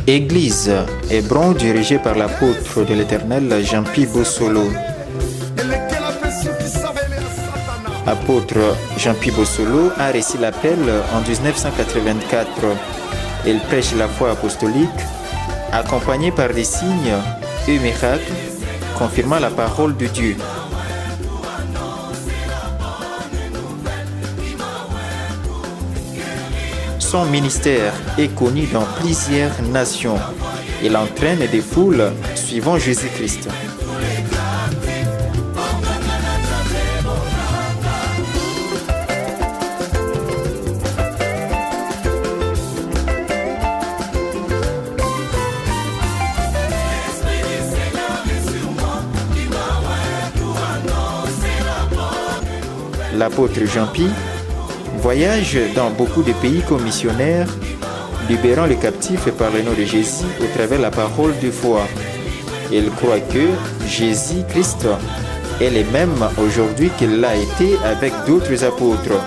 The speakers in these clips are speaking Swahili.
Église Hébron dirigée par l'apôtre de l'Éternel Jean-Pierre Bossolo. Apôtre Jean-Pierre Bossolo a reçu l'appel en 1984. Il prêche la foi apostolique, accompagné par des signes et miracles, confirmant la parole de Dieu. Son ministère est connu dans plusieurs nations. Il entraîne des foules suivant Jésus-Christ. L'apôtre Jean-Pierre voyage dans beaucoup de pays comme missionnaire, libérant les captifs par le nom de Jésus au travers de la parole de foi. Il croit que Jésus-Christ est le même aujourd'hui qu'il l'a été avec d'autres apôtres.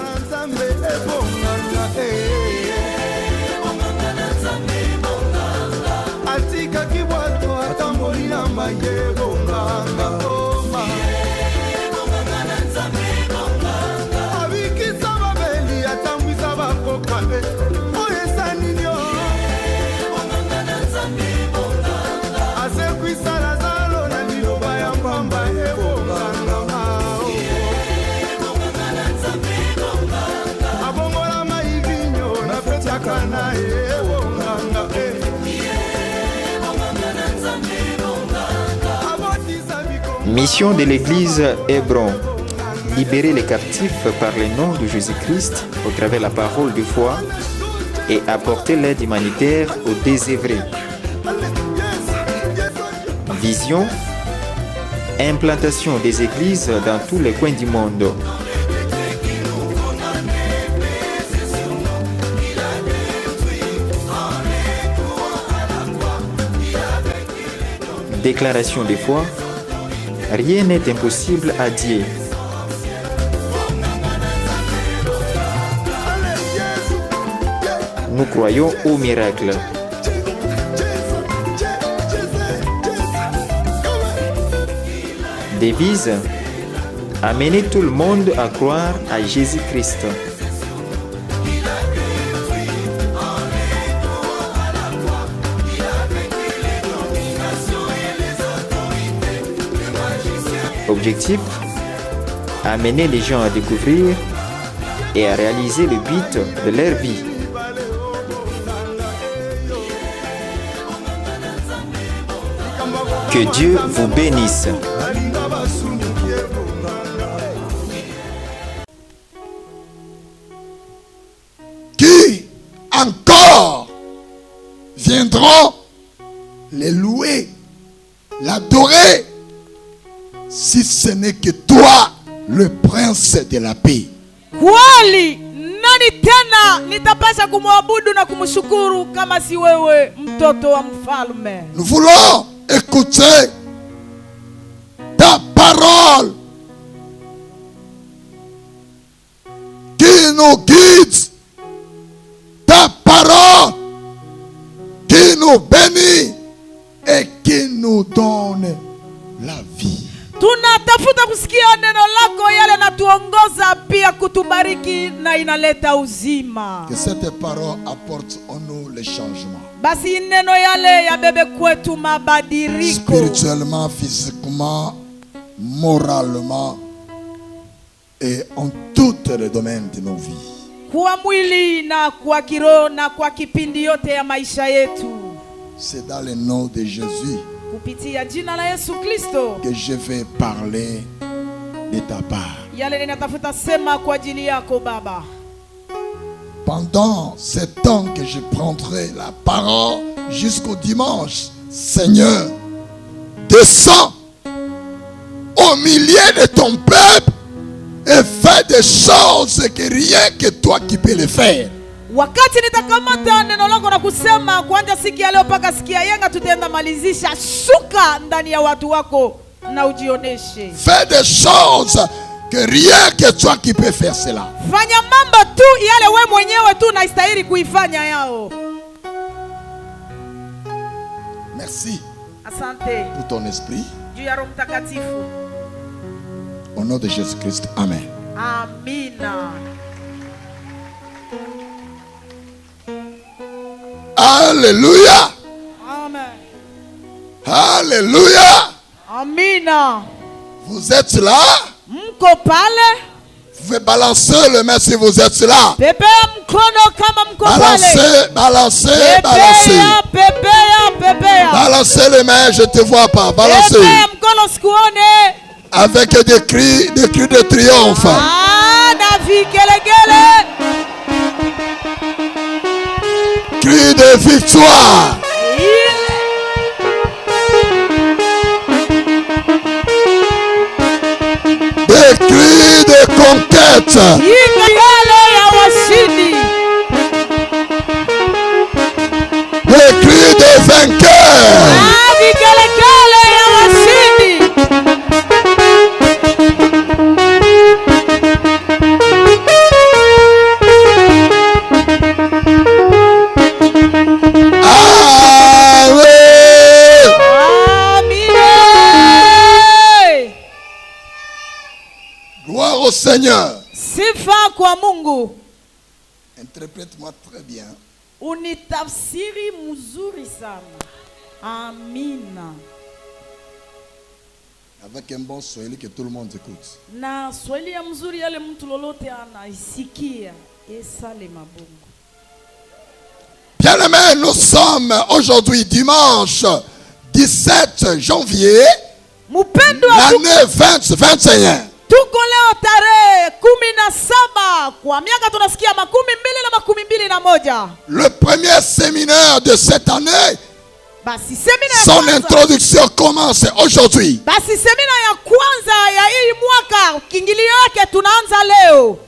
Mission de l'église Hébron: libérer les captifs par le nom de Jésus-Christ au travers de la parole de foi et apporter l'aide humanitaire aux désœuvrés. Vision: implantation des églises dans tous les coins du monde. Déclaration de foi: rien n'est impossible à Dieu. Nous croyons au miracle. Devise: amener tout le monde à croire à Jésus-Christ. Objectif: amener les gens à découvrir et à réaliser le but de leur vie. Que Dieu vous bénisse. Qui encore viendront les louer, l'adorer, si ce n'est que toi, le prince de la paix? Kweli nani tena nitapasha kumwabudu na kumshukuru kama si wewe, mtoto wa mfalme? Nous voulons écouter ta parole qui nous guide, ta parole qui nous bénit et qui nous donne la vie. Tunatafuta kusikia neno lako yale natuongoza pia kutubariki na inaleta uzima. Que cette parole apporte en nous le changement. Basi neno yale yabebe kwetu mabadiriko. Spirituellement, physiquement, moralement et en tous les domaines de nos vies. Kwa mwili na kwa kiroho na kwa kipindi yote ya maisha yetu. C'est dans le nom de Jésus Kupitia jina la Yesu Kristo que je vais parler de ta part. yale ninatafuta sema kwa ajili yako Baba. Pendant ce temps que je prendrai la parole jusqu'au dimanche, Seigneur, descends au milieu de ton peuple et fais des choses que rien que toi qui peux les faire. Wakati nitakamata neno lako na kusema kuanza siku ya leo mpaka siku ya yenga tutaenda malizisha, shuka ndani ya watu wako na ujioneshe. Fais des choses que rien que toi qui peux faire cela. Fanya mambo tu yale we mwenyewe tu unastahili kuifanya yao. Merci Asante pour ton esprit. juu ya Roho Mtakatifu. Au nom de Jésus-Christ. Amen. Amina. Alléluia. Amen. Alléluia. Amina. Vous êtes là? Mko pale? Vous pouvez balancer le main si vous êtes là. Pepea mkono kama mko pale. Balancez, balancez, balancez. Pepea. Balancez les mains, je ne te vois pas. Balancez. Pepea mkono sikuone. Avec des cris de triomphe. Ah, na vigelegele. Cris de victoire. Des cris de conquête. Vigelegele ya washindi. Des cris de vainqueur. Ah, vigelegele ya washindi. Gloire au Seigneur. Sifa kwa Mungu. Interprète-moi très bien. Unitafsiri mzuri sana. Amina. Avec un bon swahili que tout le monde écoute. Na swahili ya mzuri yale mtu lolote anaisikia. Esale mabongo. Bien-aimés, nous sommes aujourd'hui dimanche 17 janvier l'année 2021. Tuko leo tarehe 17 kwa miaka tunasikia 2021. Le premier séminaire de cette année, Basi semina son ya kwanza. introduction commence aujourd'hui. Basi semina ya kwanza ya hii mwaka kingilio yake tunaanza leo.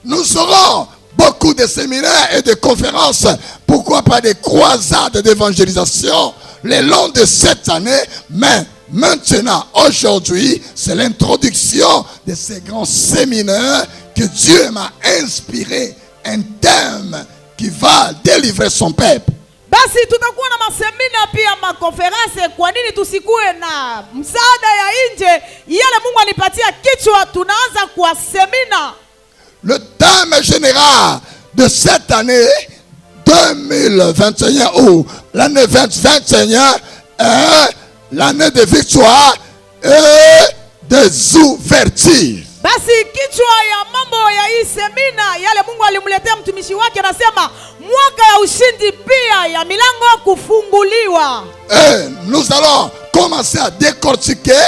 Nous aurons beaucoup de séminaires et de conférences, pourquoi pas des croisades d'évangélisation le long de cette année, mais maintenant, aujourd'hui, c'est l'introduction de ces grands séminaires que Dieu m'a inspiré, un thème qui va délivrer son peuple. Basi tutakuwa na masemina pia makonferense. Kwa nini tusikuwe na msaada ya nje? Yale Mungu alipatia kichwa, tunaanza kwa semina. Le thème général de cette année 2021 ou l'année 2021 est l'année de victoire et des ouvertures. Basi kichwa ya mambo ya hii semina yale Mungu alimletea mtumishi wake anasema mwaka ya ushindi pia ya milango kufunguliwa. Et nous allons commencer à décortiquer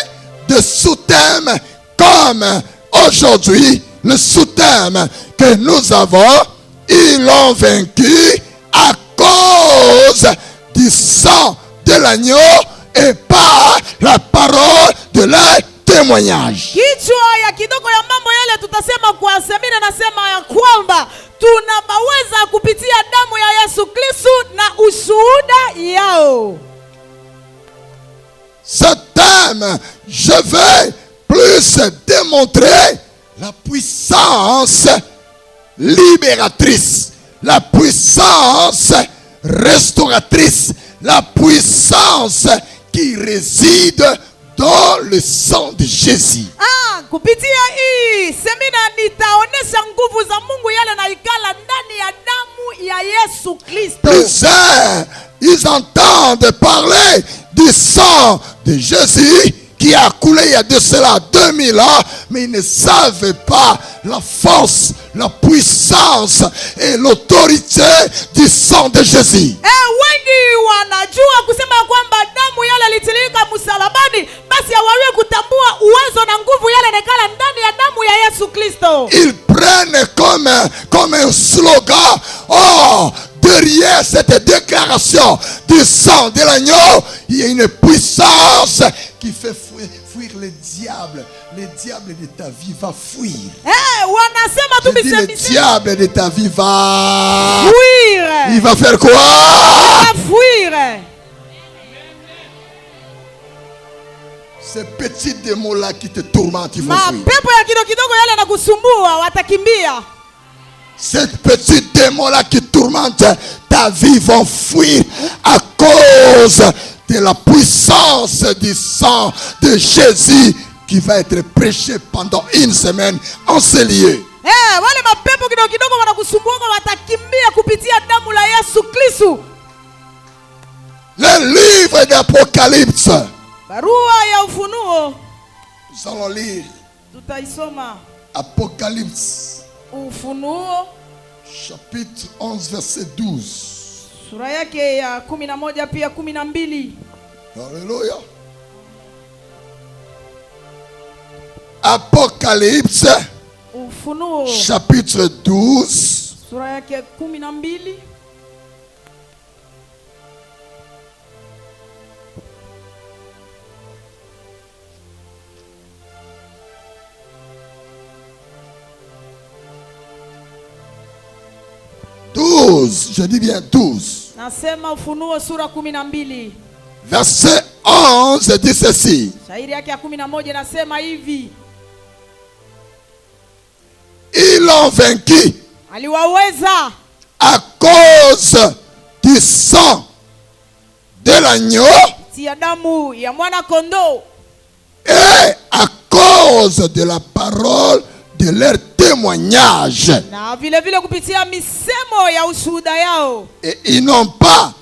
des sous-thèmes comme aujourd'hui le sous-thème que nous avons. Ils l'ont vaincu à cause du sang de l'agneau et par la parole de leur témoignage. Kichwa ya kidogo ya mambo yale tutasema kwa semina nasema ya kwamba tunaweza kupitia damu ya Yesu Kristo na ushuhuda yao. Ce thème, je vais plus démontrer la puissance libératrice, la puissance restauratrice, la puissance qui réside dans le sang de Jésus. Kupitia hii semina nitaonesha nguvu za Mungu yale naikala ndani ya damu ya Yesu Kristo. Plusieurs, ils entendent parler du sang de Jésus qui a coulé il y a de cela 2000 ans, mais ils ne savent pas la force, la puissance et l'autorité du sang de Jésus. Wengi wanajua kusema kwamba damu yale litilika msalabani, basi hawawe kutambua uwezo na nguvu yale nekala ndani ya damu ya Yesu Kristo. Ils prennent comme un slogan, oh, derrière cette déclaration du sang de l'agneau, il y a une puissance qui fait fuir le diable. Le diable de ta vie va fuir. Wanasema tu le diable de ta vie va fuir. Il va faire quoi? Il va fuir. Ces petits démons-là qui te tourmentent, ils vont fuir. Mapepo ya kidogo yale yanakusumbua watakimbia. Ces petits démons-là qui tourmentent ta vie vont fuir à cause de la puissance du sang de Jésus qui va être prêché pendant une semaine en ces lieux. Wale mapepo kidogo kidogo wanakusumbua watakimbia kupitia damu la Yesu Kristo. Le livre d'Apocalypse. Barua ya Ufunuo. Nous allons lire. Tutaisoma. Apocalypse. Ufunuo. Chapitre 11 verset 12. Sura yake ya 11 pia 12. Alléluia. Apocalypse. Ufunuo. Chapitre 12. Sura yake 12. Je dis bien 12. Nasema Ufunuo sura 12. Verset 11 dit ceci. Shairi yake ya 11 nasema hivi. Ils l'ont vaincu aliwaweza à cause du sang de l'agneau tia damu ya mwana kondoo et à cause de la parole de leur témoignage. na vile vile kupitia misemo ya ushuhuda yao. Et ils n'ont pas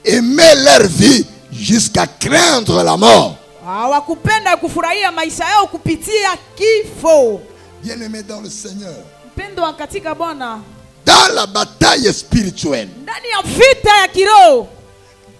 aimé leur vie jusqu'à craindre la mort. Hawakupenda kufurahia maisha yao kupitia kifo. Bien-aimés dans le Seigneur, Mpendwa katika Bwana, dans la bataille spirituelle, ndani ya vita ya kiroho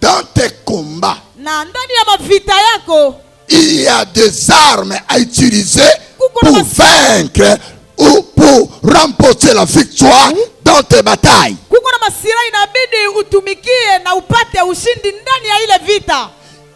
dans tes combats, na ndani ya mavita yako, il y a des armes à utiliser pour vaincre ou pour remporter la victoire dans tes batailles. kuko na masira inabidi utumikie na upate ushindi ndani ya ile vita.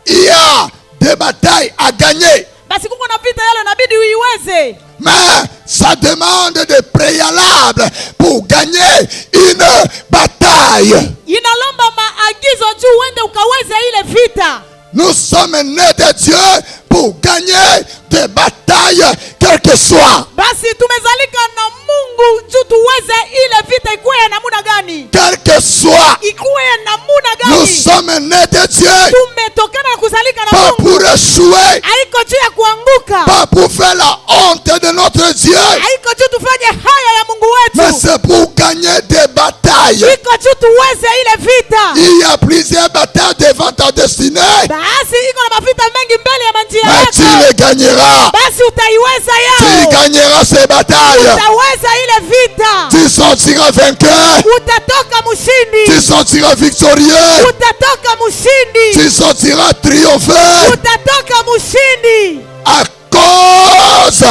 Il y a des batailles à gagner, Basi kuko na vita yale inabidi uiweze. mais ça demande des préalables pour gagner une bataille. Inalomba maagizo juu uende ukaweze ile vita. Nous sommes nés de Dieu pour gagner des batailles, quel que soit. Basi tumezalika na Mungu juu tuweze ile vita ikuwe ya namuna gani? Quel que soit. Ikuwe ya namuna Nous gani? sommes nés de Dieu. Tumetokana na kuzalika na Pas Mungu. pour échouer. Haiko juu ya kuanguka. Pas pour faire la honte de notre Dieu. Haiko juu tufanye haya ya Mungu Mais wetu. c'est pour gagner des batailles. Iko juu tuweze ile vita. Il y a plusieurs batailles devant ta destinée. Basi iko na mavita mengi mbele ya manjia Mais tu yako. les gagneras. Basi utaiweza Tu yao. gagneras ces batailles. Utaweza ile vita. Tu sortiras vainqueur. Utatoka Tu mshindi. sortiras victorieux. Utatoka mshindi. Tu sortiras triomphant Utatoka mshindi. à cause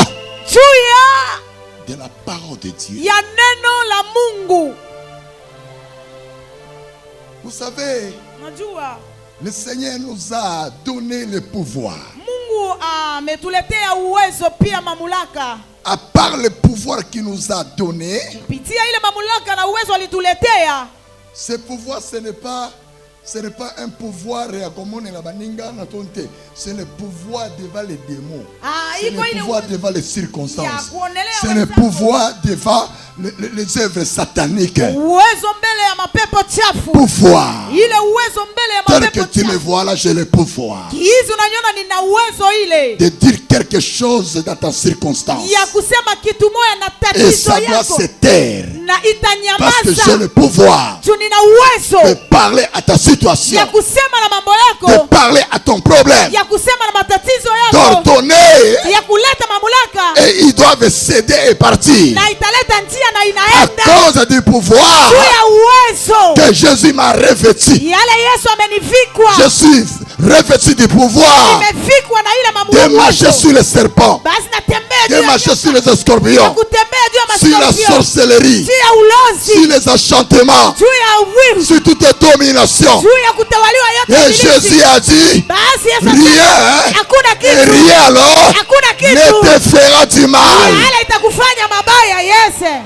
Juu de la parole de Dieu. ya neno la Mungu. Vous savez, Najua le Seigneur nous a donné le pouvoir. Mungu ametuletea uwezo pia mamlaka. À part le pouvoir qu'il nous a donné, Kupitia ile mamlaka na uwezo alituletea. ce pouvoir, ce n'est pas un pouvoir c'est le pouvoir devant les démons. C'est le pouvoir devant les circonstances. C'est le pouvoir devant les œuvres sataniques. Uwezo mbele ya mapepo chafu. Pouvoir. Ile uwezo mbele ya Tel mapepo que tu me chafu. vois là, j'ai le pouvoir Hizi unaniona nina uwezo ile de dire quelque chose dans ta circonstance. ya kusema kitu moja na Et tatizo ça doit yako se taire. na Parce que j'ai itanyamaza. le pouvoir Juu nina uwezo de parler à ta situation, ya kusema na mambo de yako, parler à ton problème, ya kusema na matatizo yako, d'ordonner, ya kuleta mamlaka et ils doivent céder et partir. na italeta njia na À inaenda cause du pouvoir juu ya uwezo que Jésus m'a revêtu. yale Yesu amenivikwa. Je suis revêtu du pouvoir Nimevikwa na ile de marcher mamlaka. sur les serpents, Basi natembea de juu ya marcher sur nyoka, les escorpions, na kutembea juu ya sur la maskorpio, sorcellerie, juu ya ulozi, sur les enchantements, juu ya uwiru, sur toute domination. juu ya kutawaliwa yote Et ibilisi. Jésus a dit, Basi Yesu rien, akasema, hakuna et kitu, rien alors hakuna ne kitu te fera du mal. yale itakufanya mabaya. Yese,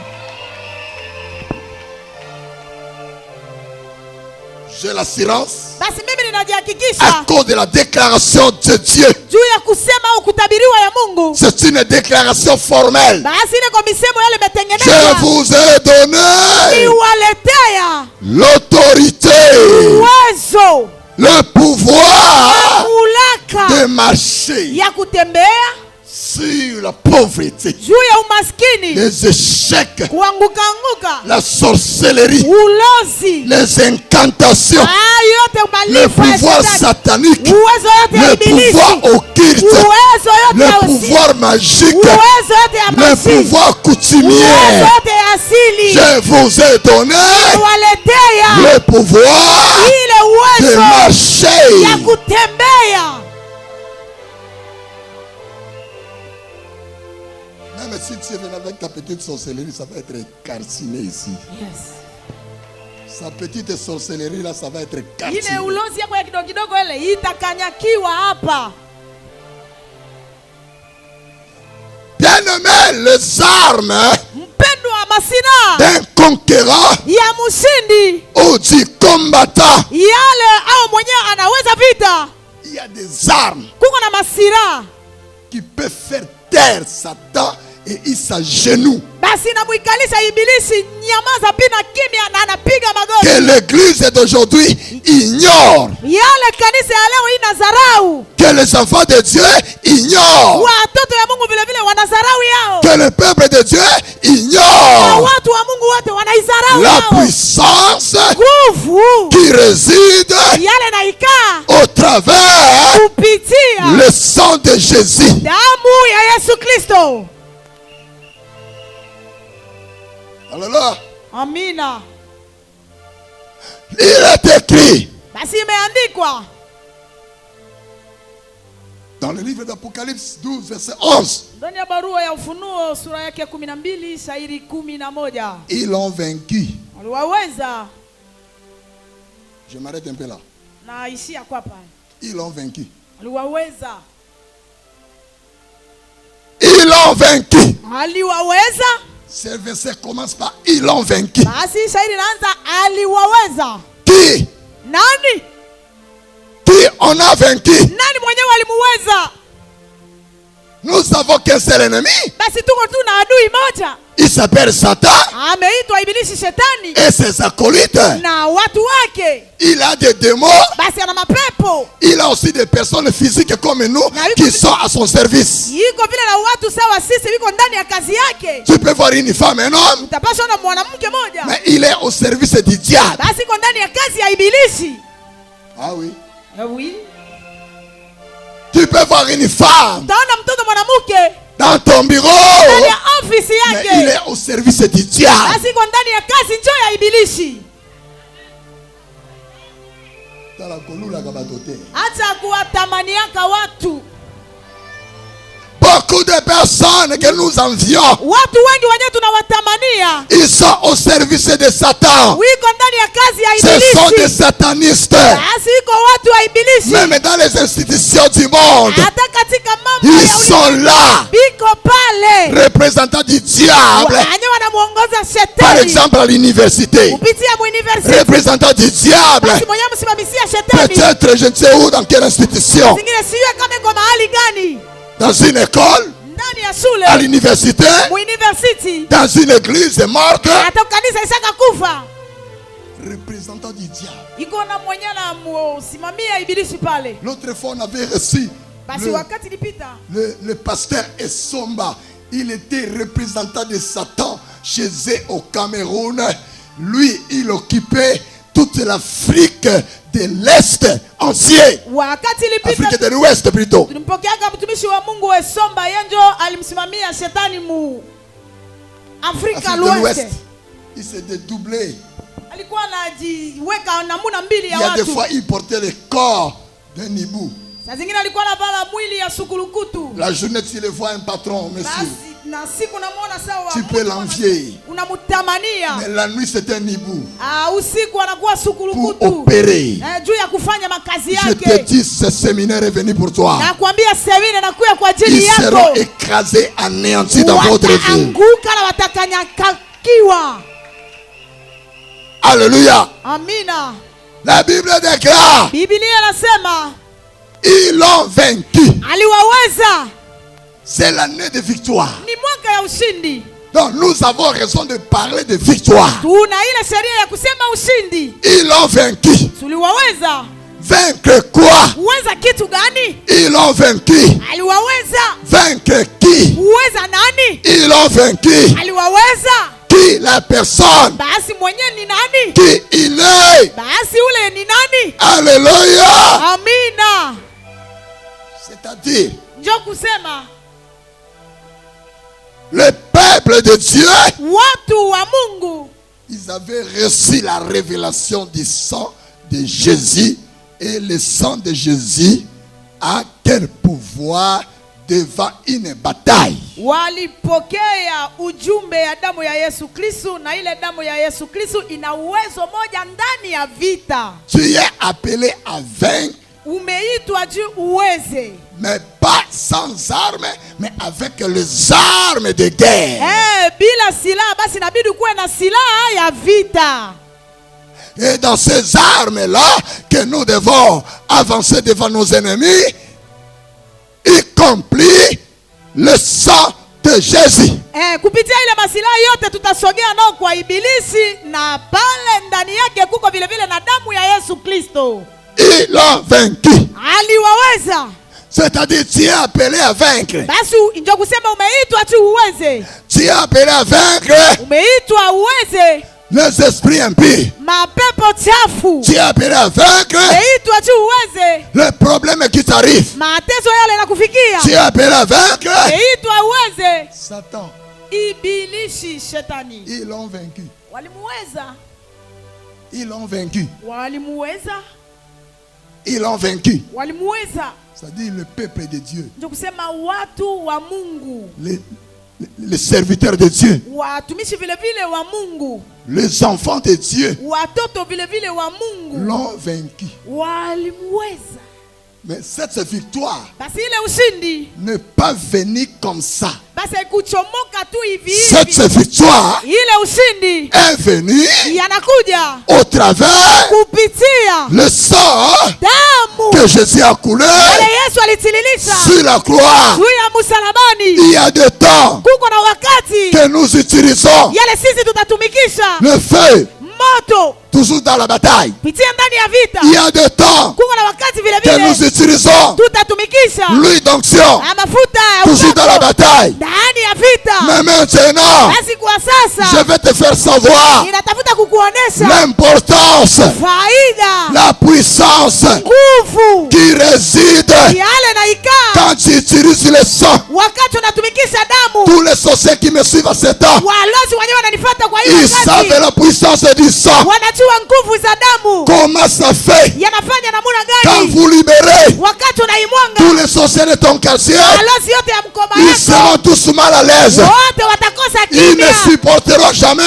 J'ai l'assurance basi mimi à ninajihakikisha cause de la déclaration de Dieu. juu ya kusema au kutabiriwa ya Mungu. C'est une déclaration formelle. Basi ile kwa misemo yale Je imetengenezwa, vous ai donné niwaletea l'autorité, uwezo, le pouvoir marcher ya kutembea sur la pauvreté, juu ya umaskini, les échecs, kuanguka, la sorcellerie, ulozi, les incantations, yote le malipo ya pouvoir shetani, satanique, uwezo yote ya le ibilisi, pouvoir occulte, uwezo yote le ya pouvoir magique, uwezo yote ya le masihi, pouvoir uwezo coutumier. yote ya asili, Je vous ai donné waletea le pouvoir ile de uwezo ya marcher. kutembea. Même si tu viens avec ta petite sorcellerie, ça va être calciné ici. Yes. Sa petite sorcellerie là, ça va être calciné. Ile ulozi yako ya kidogo kidogo ile itakanyakiwa hapa. Bien-aimé, les armes Mpendwa, masina d'un conquérant ya mshindi, ou du combattant. yale au mwenyewe anaweza vita, Il y a des armes kuko na masira qui peuvent faire taire Satan et il s'agenouille. basi namuikalisha ibilisi, nyamaza, pina kimya, na anapiga Que magoti. l'église d'aujourd'hui ignore, Yale kanisa ya leo inazarau, que les enfants de Dieu ignorent, watoto ya Mungu vile vile wanazarau yao, que le peuple de Dieu na ignore watu wa Mungu wote wanaizarau la yao. puissance Nguvu qui réside yale naikaa au travers kupitia le sang de Jésus. damu ya Yesu Kristo. Alors, Amina. il est écrit Basi imeandikwa dans le livre d'Apocalypse 12, verset 11. ndani ya barua ya Ufunuo sura yake ya 12 shairi 11, Ils l'ont vaincu. waliwaweza. Je m'arrête un peu là. Na ishia kwa hapa, Ils l'ont vaincu. waliwaweza, Ils l'ont vaincu. aliwaweza. Ce verset commence par ils l'ont vaincu. Basi shairi naanza aliwaweza. Qui? Nani? Qui on a vaincu? Nani mwenyewe alimuweza? Nous savons qu'un seul ennemi. Basi tuko tu na adui moja, Il s'appelle Satan ameitwa ibilisi, shetani et ses acolytes. na watu wake. Il a des démons. Basi ana mapepo, Il a aussi des personnes physiques comme nous qui sont à son service. iko vile na watu sawa sisi, wiko ndani ya kazi yake. Tu peux voir une femme, un homme, Utapaswa na mwanamke moja, mais il est au service du diable. basi iko ndani ya kazi ya ibilisi. Ah oui. Oui. Tu peux voir une femme Utaona mtoto mwanamke dans ton bureau, ndani ya ofisi mais il yake, est au service du diable. basi iko ndani ya kazi njoo ya ibilisi. Acha kuwatamaniaka watu. Beaucoup de personnes que nous envions, Watu wengi wenyewe tunawatamania, ils sont au service de Satan. wiko ndani ya kazi ya Ce sont des ibilisi. satanistes. Basi iko watu wa ibilisi, Même dans les institutions du monde, hata katika mambo ils ya sont là, biko pale, représentants du diable. wenyewe wanamuongoza Par shetani exemple, à l'université, kupitia muuniversity. représentants du diable. Basi mwenyewe msimamisia shetani. Peut-être, je ne sais où, dans quelle institution, Zingine sijue kama iko mahali gani, dans une école, ndani ya à shule, l'université, muuniversity, dans une église morte, hata kanisa isaka kufa, représentant du diable. iko na mwenye na musimamia ibilisi pale. L'autre fois, on avait reçu Basi wakati ilipita, le pasteur Essomba. Il était représentant de Satan chez eux au Cameroun. Lui, il occupait toute l'Afrique de l'Est entier. wakati Afrique ilipita de l'Ouest plutôt. tulimpokeaga mtumishi wa Mungu Esomba, yeye ndio alimsimamia shetani mu Afrika Afrique de l'Ouest. l'Ouest. Il s'est dédoublé. Alikuwa anajiweka namuna mbili Il ya y a des watu. fois, il portait le corps d'un hibou. Saa zingine alikuwa anavala mwili ya sukulukutu. La journée, tu le vois un patron, monsieur. Basi na siku namuona sawa, Tu peux l'envier. unamutamania. Mais la nuit, c'est un hibou. Usiku anakuwa Pour sukulukutu opérer. juu ya kufanya makazi Je te yake. dis, ce séminaire est venu pour toi. Nakwambia semina nakuya kwa ajili Ils seront yako. écrasés, anéantis dans votre vie. Wataanguka na watakanyakakiwa. Alléluia. Amina. La Bible déclare, Biblia inasema ils l'ont vaincu. aliwaweza. C'est l'année de victoire. Ni mwaka ya ushindi. Donc nous avons raison de parler de victoire. Tuna ile sheria ya kusema ushindi. Ils l'ont vaincu. Tuliwaweza. Vaincre quoi? Uweza kitu gani? Ils l'ont vaincu. Aliwaweza. Vaincre qui? Uweza nani? Ils l'ont vaincu. Aliwaweza. Qui? La personne. Basi mwenyewe ni nani? Qui il est? Basi ule ni nani? Alléluia. Amina. C'est-à-dire, Njoo kusema le peuple de Dieu, watu wa Mungu ils avaient reçu la révélation du sang de Jésus. Et le sang de Jésus a quel pouvoir devant une bataille? walipokea ujumbe ya damu ya Yesu Kristo, na ile damu ya Yesu Kristo ina uwezo moja ndani ya vita. Tu es appelé à vaincre, Umeitwa juu uweze, mais pas sans armes, mais avec les armes de guerre. bila silaha. Basi inabidi kuwe na silaha ya vita. Et dans ces armes-là que nous devons avancer devant nos ennemis, y compris le sang de Jésus. Kupitia ile masilaha yote tutasogea nao kwa ibilisi, na pale ndani yake kuko vile vile na damu ya Yesu Kristo. Ils l'ont vaincu. Aliwaweza. C'est-à-dire, tu es appelé à vaincre. Basi ndio kusema umeitwa tu uweze. Tu es appelé à vaincre Umeitwa uweze les esprits impies. mapepo chafu. Tu es appelé à vaincre Umeitwa tu uweze le problème qui t'arrive. mateso yale yanakufikia. Tu es appelé à vaincre Umeitwa uweze Satan. ibilisi, shetani. Ils l'ont vaincu. Walimuweza. Ils l'ont vaincu. Walimuweza. Ils l'ont vaincu. Walimuweza. C'est-à-dire le peuple de Dieu. Ndio kusema watu wa Mungu, Les serviteurs de Dieu. watumishi vile vile wa Mungu, Les enfants de Dieu watoto vile vile wa Mungu l'ont vaincu. walimuweza. Mais cette victoire Basi ile ushindi n'est pas venue comme ça. basi haikuchomoka tu hivi Cette hivi. victoire Ile ushindi est venue yanakuja au travers kupitia le sang damu que Jésus a coulé ile Yesu alitililisha sur la croix. juu ya msalabani. Il y a des temps Kuko na wakati que nous utilisons yale sisi tutatumikisha le feu moto toujours dans la bataille. pitia ndani ya vita. Il y a des temps Kuko na wakati vile que nous vile utilisons tutatumikisha l'huile d'onction mafuta ya toujours dans la upako bataille. ndani ya vita. Mais maintenant, Basi kwa je sasa vais te faire savoir ninatafuta kukuonesha l'importance, faida, la puissance nguvu qui réside yale na ikaa quand tu utilises le sang. wakati unatumikisha damu. Tous les sorciers qui me suivent à ce temps, Walozi wenyewe wananifuata kwa hiyo ils savent wakati, la puissance du sang. wanajua nguvu za damu Comment ça fait yanafanya namuna quand gani vous libérez wakati unaimwanga. tous les sorciers de ton quartier, Walozi yote ya mkoba ils seront yako tous mal à l'aise. wote watakosa Ils kimya, ne supporteront jamais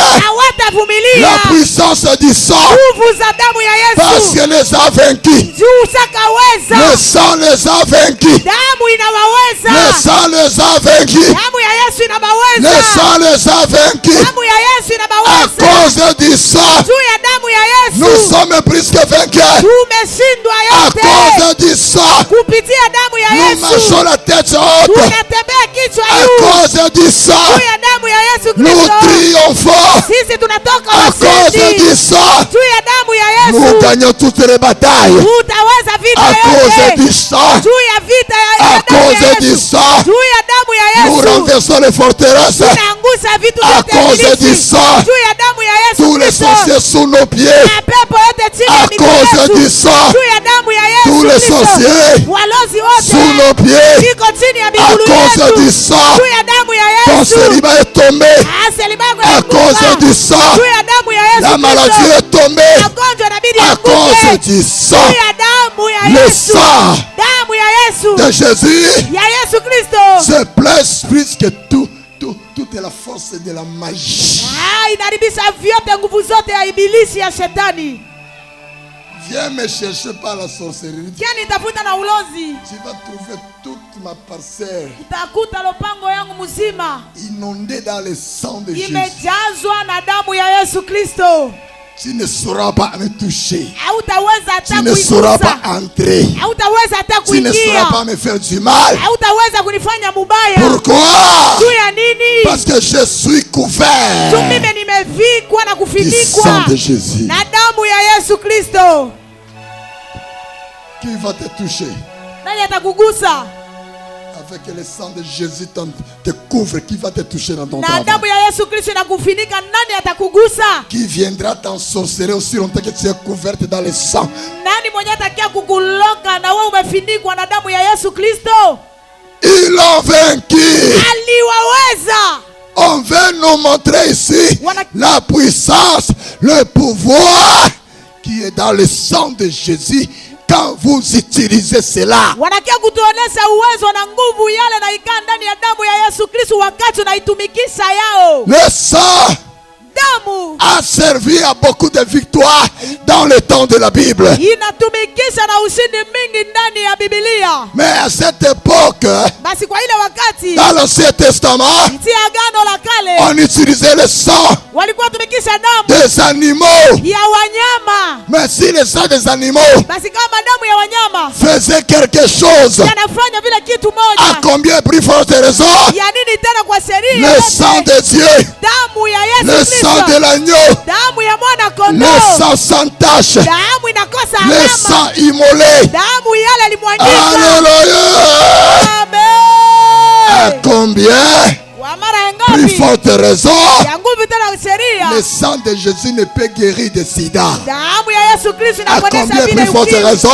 hawatavumilia la puissance du sang nguvu za damu ya parce Yesu. qu'elle les a vaincus. Juu Le sakaweza, sang les a vaincus. damu Le inawaweza, sang les a vaincus. damu ya Yesu Le inawaweza, sang les a vaincus. damu ya Yesu À inawaweza. cause du sang, Juu ya damu ya nous Yesu sommes plus que vainqueurs. tumeshindwa À yote. cause du sang, Kupitia damu ya nous Yesu marchons la tête haute. tunatembea kichwa À juu. cause du sang, Juu ya damu ya Yesu nous Kristo triomphons. sisi tunatoka À cause du washindi. sang, Juu ya damu ya nous Yesu gagnons toutes les batailles. utaweza vita À cause yote. du sang, Juu ya vita à ya damu ya cause du Yesu, sang, juu ya damu ya nous Yesu renversons les forteresses. tunaangusha vitu À vyote cause ibilisi. du sang, Juu ya damu ya Yesu tous les Kristo sorciers sous nos pieds. mapepo yote chini À ya miguu cause du yetu. sang, Juu ya damu ya Yesu tous les Kristo sorciers walozi sous wote nos pieds. iko chini ya À miguu cause du yetu. sang, Juu ya damu ya ton Yesu célibat est tombé. aselibango À cause du sang, juu ya damu ya Yesu la maladie Kristo est tombée. magonjwa inabidi À cause yaanguke. du Juu sang, ya damu ya le Yesu, sang damu ya Yesu de Jésus ya Yesu Kristo se place plus que toute la force de la magie. inaribisha vyote, nguvu zote ya ibilisi ya shetani. Viens me chercher par la sorcellerie. Kiani nitafuta na ulozi, Tu vas trouver toute ma parcelle utakuta lopango yangu mzima inondée dans le sang de Jésus. imejazwa na damu ya Yesu Kristo. Tu ne sauras pas me toucher. Hautaweza Tu hata ne sauras pas kuigusa, entrer. hautaweza hata Tu ne sauras pas kuingia, me faire du mal. hautaweza kunifanya mubaya. Pourquoi? Juu ya nini? Parce que je suis couvert Juu mimi nimevikwa na du kufinikwa sang de Jésus. na damu ya Yesu Kristo. Qui va te toucher? Nani atakugusa? Avec le sang de Jésus te couvre. Qui va te toucher dans ton Na travail? damu ya Yesu Kristo inakufunika, nani atakugusa? Qui viendra t'ensorceler aussi longtemps que tu es couverte dans le sang? Nani mwenye atakia kukuloga na wewe umefunikwa na damu ya Yesu Kristo? Ils l'ont vaincu. Aliwaweza. On veut nous montrer ici la puissance, le pouvoir qui est dans le sang de Jésus. Quand vous utilisez cela, wanakia kutuonesha uwezo na nguvu yale na ikaa ndani ya damu ya Yesu Kristo wakati unaitumikisha yao. le sang Damu a servi à beaucoup de victoires dans le temps de la Bible. inatumikisha na ushindi mingi ndani ya Biblia. Mais à cette époque, Basi kwa ile wakati dans l'Ancien Testament, si agano la kale on utilisait le sang walikuwa tumikisha damu des animaux. ya wanyama. Mais si le sang des animaux Basi kama damu ya wanyama faisait quelque chose, yanafanya vile kitu à moja, combien plus forte raison ya nini tena kwa sheria le sang de Dieu, damu ya Yesu le Kristo, sang de l'agneau, damu ya mwana le kondoo, sang sans tache, damu inakosa le alama, sang immolé. damu yale limwangika. Alléluia. À Amen. combien Kwa mara plus ngapi forte raison ya nguvu tena sheria, le sang de Jésus ne peut guérir de sida. damu ya Yesu Kristo À inaponesha combien vile plus forte ukimwi. raison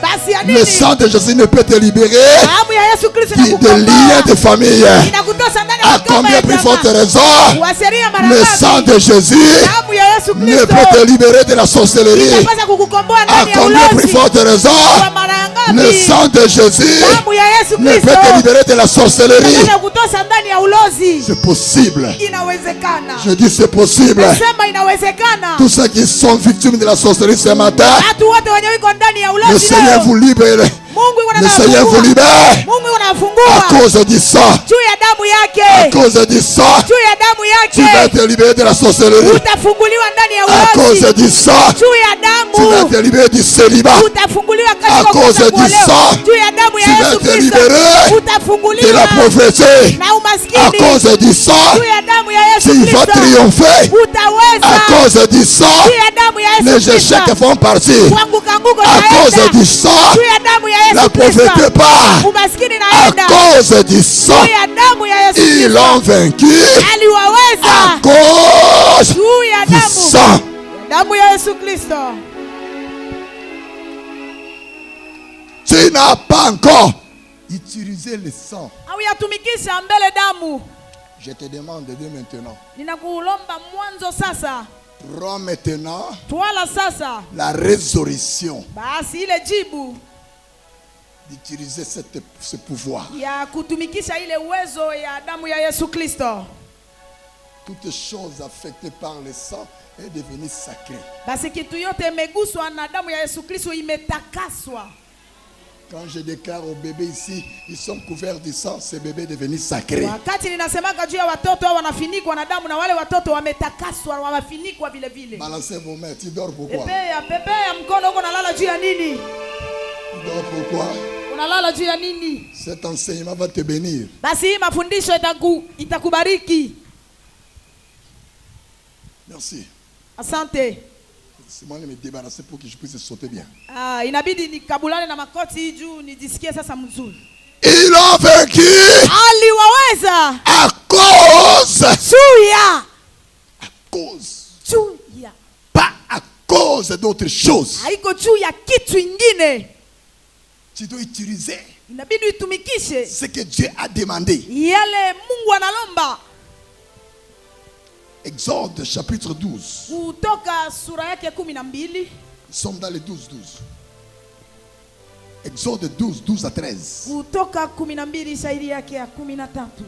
Basi ya le nini sang de Jésus ne peut te libérer damu ya Yesu Kristo de liens inakukomboa, de famille. inakutosha ndani ya À makamba combien ya plus forte jamaa. raison Kwa sheria mara le sang ngapi de Jésus damu ya Yesu ne peut Kristo te libérer de la sorcellerie. inapaswa kukukomboa À ndani ya combien plus ulozi. forte raison Kwa mara le ngapi sang de Jésus damu ya Yesu ne peut Kristo te libérer de la sorcellerie. inapaswa kutosha ndani ya ulozi. C'est possible. Inawezekana. Je dis c'est possible. Nasema inawezekana. Tous ceux qui sont victimes de la sorcellerie ce matin, Watu wote wenye wiko ndani ya le ulozi Seigneur leo, vous libère. Mungu yuko Le Seigneur vous anafungua. libère Mungu yuko à anafungua cause du sang. juu ya damu À yake. cause du sang, Juu ya damu tu vas yake être libéré de la sorcellerie. utafunguliwa ndani ya À cause ulozi. du sang, Juu ya tu vas damu être libéré du célibat. utafunguliwa À katika cause kukosa du kuolewa. sang, Juu ya damu ya tu vas Yesu être Kristo libéré de la utafunguliwa pauvreté. na À umaskini. cause du sang, Juu ya damu ya Yesu tu vas Kristo triompher. utaweza. À cause du sang, Juu ya damu ya les Yesu échecs Kristo font partie. kuanguka anguko À cause naenda. du sang, Juu ya damu ya la Yesu pauvreté Kristo part. umaskini À naenda. cause du sang, Juu ya damu ya Yesu ils Kristo l'ont vaincu. À aliwaweza. cause Juu ya du damu sang. damu ya Yesu Kristo. Tu n'as pas encore utilisé le sang. Au yatumikisha mbele damu. Je te demande dès maintenant. Ninakulomba mwanzo sasa, Prends maintenant twala sasa la résurrection basi ile jibu d'utiliser ce pouvoir. ya kutumikisha ile uwezo ya damu ya Yesu Kristo. Toutes choses affectées par le sang est devenue sacrée. Basi kitu yote imeguswa na damu ya Yesu Kristo imetakaswa. Quand je déclare aux bébés ici, ils sont couverts du sang, ces bébés devenus sacrés. Wakati ninasemaka juu ya watoto hao wanafinikwa na damu na wale watoto wametakaswa, wamefinikwa vile vile. Balancez vos mains, tu dors pourquoi? Pepea mkono uko nalala juu ya nini? Tu dors pourquoi? Unalala juu ya nini? Cet enseignement va te bénir. Basi hii mafundisho itakubariki. Merci. Asante. C'est moi qui me débarrasser pour que je puisse sauter bien. Inabidi nikabulane na makoti juu nijisikie sasa mzuri. Ils l'ont vaincu Aliwaweza à cause. juu ya Pas à cause d'autres choses. haiko juu ya kitu ingine. Tu dois utiliser Inabidi utumikishe ce que Dieu a demandé. yale Mungu analomba. Exode chapitre 12. Kutoka sura yake 12. Nous sommes dans le 12. Exode 12, 12 à 13. Kutoka 12 shairi yake ya 13.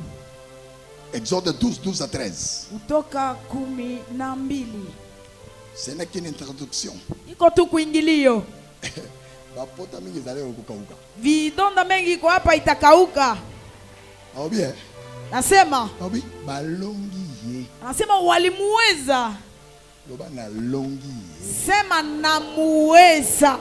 Exode 12, 12 à 13. Kutoka 12. Ce n'est qu'une introduction. Iko tu kuingilio. Bapota mingi zale kukauka. Vidonda mengi kwa hapa itakauka. Ah bien. Nasema. Ah oui, balongi ye. Anasema walimuweza. Loba na longi ye. Sema namuweza.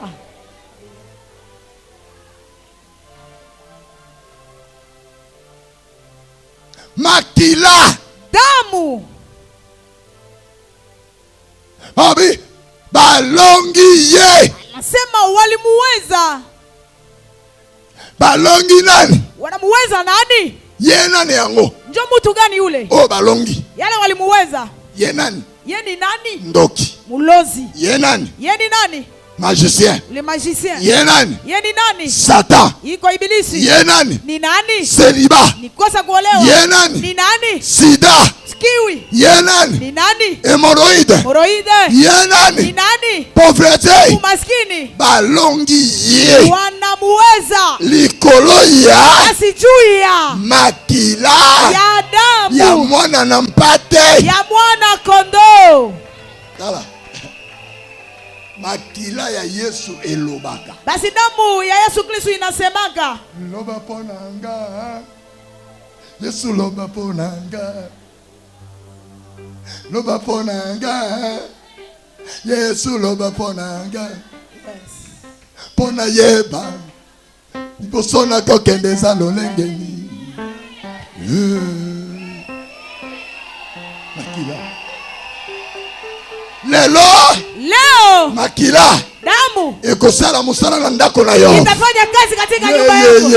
Makila. Damu. Ah oui, balongi ye. Anasema walimuweza. balongi nani? Wanamuweza nani? Ye nani yango? Njo mtu gani yule? Oh balongi. Yale walimuweza. Ye nani? Ye ni nani? Ndoki. Mulozi. Ye nani? Ye ni nani? Magicien. Le magicien. Ye nani? Ye ni nani? Satan. Iko ibilisi. Ye nani? Ni nani? Celibat. Ni kosa kuolewa. Ye nani? Ni nani? Sida. Kiwi. Ye nani? Ni nani? Hemorrhoide. Hemorrhoide. Ye Ni nani? nani? Pauvreté. Umaskini. Balongi ye. Wanamuweza. Likolo ya Asijui ya makila ya damu ya mwana na mpate ya mwana kondoo. Tala. Makila ya Yesu elobaka. Basi damu ya Yesu Kristo inasemaga. Loba ponanga. Yesu loba ponanga. Loba ponanga. Yesu loba ponanga. Pona yeba. Ibosona kokendeza lolengeni. Makila. Lelo makila damu ekosala musala na ndako na yo, itafanya kazi katika nyumba yako.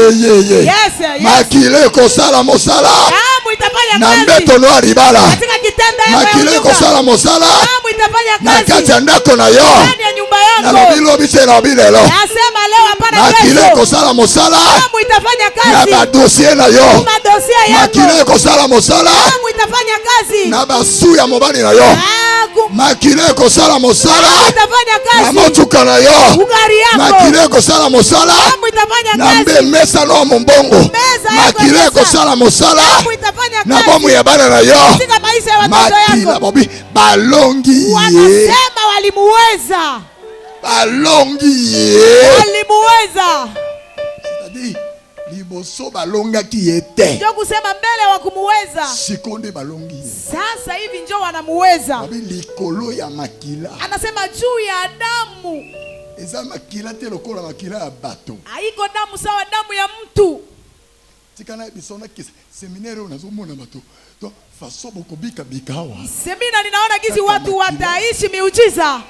Yes. Makila ekosala musala damu itafanya na kazi mbeto no aribala katika kitanda yako. Makila ekosala musala damu itafanya na kazi kati ya ndako na yo, ndani ya nyumba na yako. lobilo bise na bilelo. Nasema leo hapana kesho. Makila ekosala musala damu itafanya kazi na badosie na yo. madosia yako. Makila ekosala musala damu itafanya kazi na basu ya mobali na yo. Makila ekosala musala itafanya kazi na motuka na yo. ugari yako. Makila ekosala musala damu itafanya na kazi mbe mesa no mbongo. Makila ekosala musala damu itafanya na kazi bomu ya bana na yo. katika maisha ya watoto Makila yako. bobi balongi ye. Wanasema walimuweza. Balongi ye. Walimuweza. C'est-à-dire liboso balongaki yete. Ndio kusema mbele wa kumuweza. Sikonde balongi ye. Sasa hivi ndio wanamuweza. Bobi likolo ya makila. Anasema juu ya damu. Eza makila te lokola makila ya bato. Haiko damu sawa damu ya mtu. Tikana bisona kisa seminaire unazomona bato. To faso bokobika bikawa. Semina ninaona gizi watu wataishi miujiza.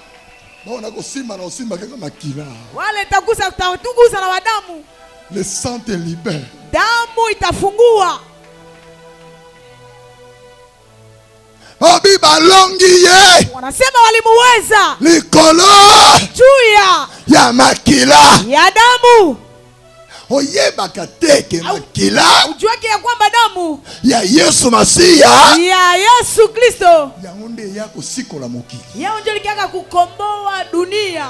Baona kosimba na osimba kaka makila. Wale tagusa tatugusa na wadamu. Le sang te libère. Damu itafungua. Obi balongi ye. Wanasema walimuweza. Likolo Juu ya makila. ya damu. Oyebaka teke makila Ujuake ya kwamba damu ya Yesu Masia ya Yesu Kristo yango nde ya kosikola mokili. yao ndio likiaka kukomboa dunia.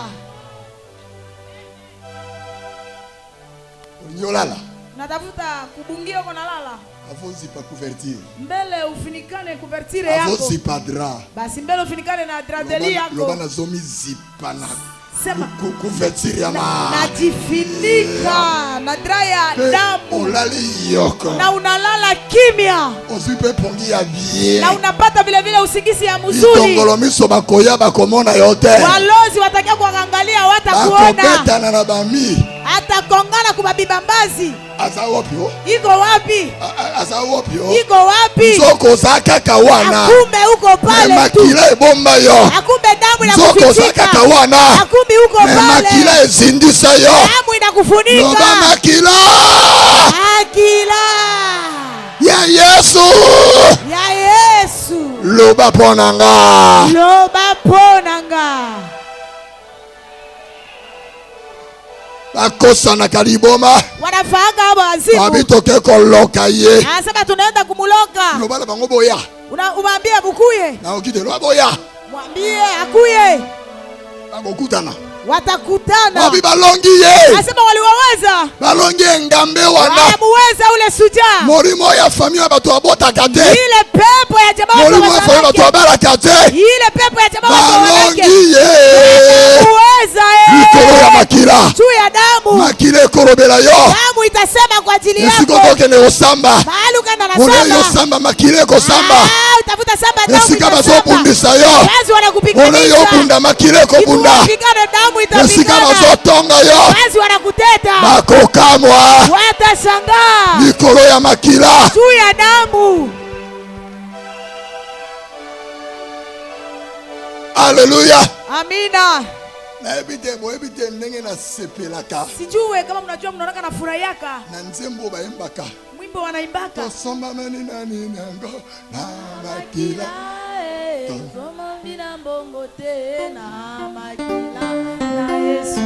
Nyolala Natafuta kubungia uko nalala. avozi pa couverture. Mbele ufinikane kuvertire yako. Avozi pa dra. Basi mbele ufinikane na dradeli yako. Lobana zomi zipana. Sema couverture ya ma. najifinika na dra ya damu. Olali yoko. Na unalala kimya. Ozipe pongi ya bien. Na unapata vile vile usingizi ya mzuri. Itongolo miso bakoya bakomona yote. Walozi watakia kuangalia watakuona. Bakobetana na bami. Atakongana kubabibambazi. Aza wapi o? Iko wapi? Aza wapi o? Iko wapi? Zoko zaka kawana. Akumbe uko pale tu. Makila ebomba yo. Akumbe damu Zoko inakufinika. zaka kawana. Akumbe uko pale. Makila ezindisa yo. Damu inakufunika. Loba makila. Makila. Ya Yesu. Ya Yesu. Loba ponanga. Loba ponanga. Bakosa na kaliboma. Wanafaaga hapo azimu. Wabitoke koloka ye. Anasema tunaenda kumuloka. Loba la bango boya. Umwambie bukuye. Na ukite loba boya. Mwambie akuye. Bakokutana. Watakutana. Wabi balongi ye. Anasema waliwaweza. Balongi ngambe wana. Walimuweza ule sujaa. Morimo ya familia bato abota kate. Ile pepo ya jamaa wako Morimo ya familia bato abara kate. ile pepo ya jamaa wako Balongi ye. uweza Likolo ya makila. juu ya damu. Makile korobela yo. Damu itasema kwa ajili yako. Esikotoke ne osamba. Mahali ukaenda na Mune samba. yo samba makile ko samba. Utafuta samba damu Esika itasema. bazobundisa yo. Wazi wanakupiganisha. Mune yo bunda makile ko bunda. Ikipigana damu Esika itapigana. bazotonga yo. Wazi wanakuteta. Bakokamwa. Watashangaa. Likolo ya makila. Juu ya damu. Haleluya. Amina. Na ebite bo ebite ndenge na sepelaka. Sijue kama mnajua mnaonaka na furahiaka. Na nzembo baimbaka. Mwimbo wanaimbaka. Tosomba mani nani nango na makila. Tosomba mina mbongo te na makila na Yesu.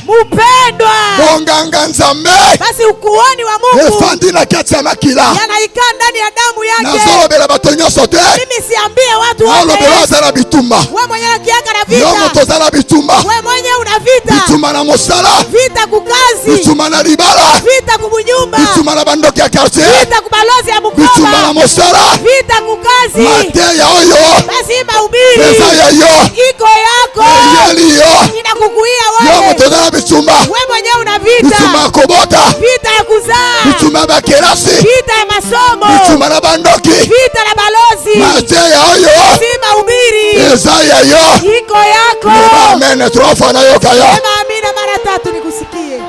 Mupendwa Bonganga Nzambe basi ukuoni wa Mungu efandi na kati ya makila yanaikaa ndani ya damu yake. nazolobela bato nyonso te Mimi siambie watu wote nalobela ozala bitumba wewe mwenyewe kiaka na yo moto vita. ozala bitumba Wewe mwenyewe una vita. bitumba na mosala Vita kukazi. bitumba na libala Vita kubunyumba. bitumba na bandoki ya quartier Vita kubalozi ya bitumba na mkoba. mosala Vita kukazi. mateya oyo Basi mahubiri eza ya yo iko yako. eyeli yo Inakukuia yo wewe. moto ozala bitumba Wewe mwenyewe una vita. bitumba ya kobota Vita ya kuzaa. bitumba ya bakelasi Vita ya masomo. bitumba na bandoki Vita na balozi. mateya oyo Si mahubiri eza ya yo iko yako. amen trofa na yo kaya Sema amina mara 3 nikusikie.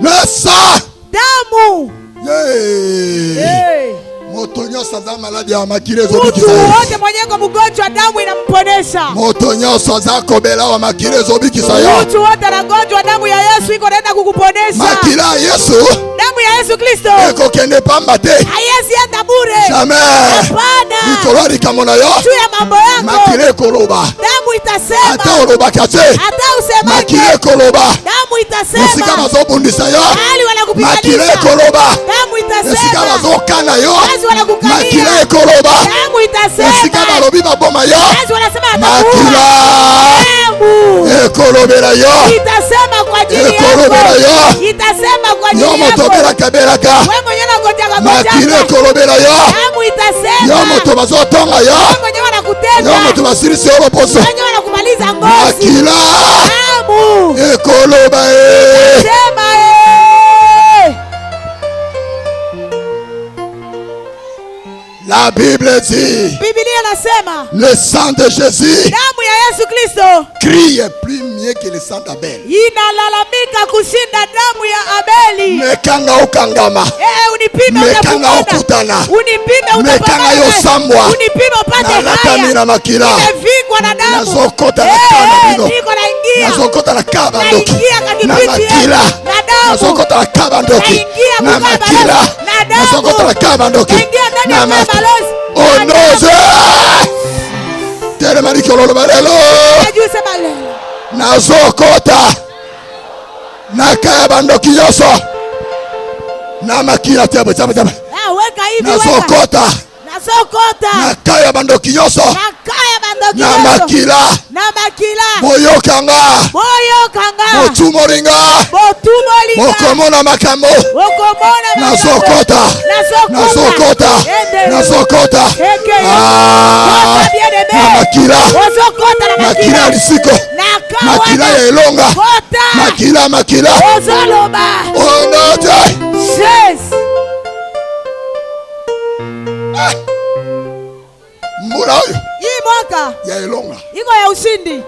le sang Damu. yeah. moto nyonso aza maladi ya makila Mtu ezobikisa ye wote mwenye kwa mgonjwa damu inamponesha. moto nyonso aza kobela wa makila ezobikisa yo Mtu wote anagonjwa damu ya Yesu iko naenda kukuponesha. makila ya yesu Damu ya Yesu Kristo ekokende pamba te haiwezi enda bure. jamais Hapana. likolo ya likambo na yo Juu ya mambo yako makila ekoloba damu itasema. ata olobaka te Hata usemaje makila ekoloba damu esika itasema. bazobundisa yo Hali makila wanakupiganisha. ekoloba Damu esika itasema. bazokana yo Kazi wanakukania. makila ekoloba Damu esika itasema. balobi baboma yo Kazi wanasema makila atakuua. Damu ekolobela yo itasema kwa ajili ekolobela yako. yo Itasema kwa ajili yo moto yako. obelaka Wewe mwenyewe unagonjaka makila gonjaka. ekolobela yo Damu itasema. yo moto bazotonga yo Wewe mwenyewe wanakutenda. yo moto basilisi yo loposo Wewe mwenyewe wanakumaliza ngozi. makila Damu ekoloba sema la Bible dit Biblia nasema le sang de Jésus damu ya Yesu Kristo crie plus mieux que le sang d'Abel inalalamika kushinda damu ya Abeli. mekanga okangama Unipime mekanga utapona. okutana Unipime mekanga utapona. yosambwa Unipime upate nalatami haya. na makila Nimevingwa na damu. nazokota na kana bino Niko naingia. nazokota na kabandoki Naingia na katikati makila na damu. nazokota na kabandoki Naingia na kukaa makila balozi. Na damu. nazokota na kabandoki Naingia ndani ya na kukaa makila balozi. onoze telema likolo balelo Najua sema leo. nazokota na kabandoki nyonso na makila tebe Weka hivi weka. nazokota Nasokota. na kaya bandoki nyonso Nakaya bandoki na yoso. makila Na makila. boyokanga Moyo kanga. botumolinga Botumolinga. bokomona makambo Okomona nazokota nazokota nazokota Ah, na makila makila ya lisiko makila ya elonga makila Ozoloba. onote Yes. mbula oyo Hii mwaka ya elonga iko ya ushindi.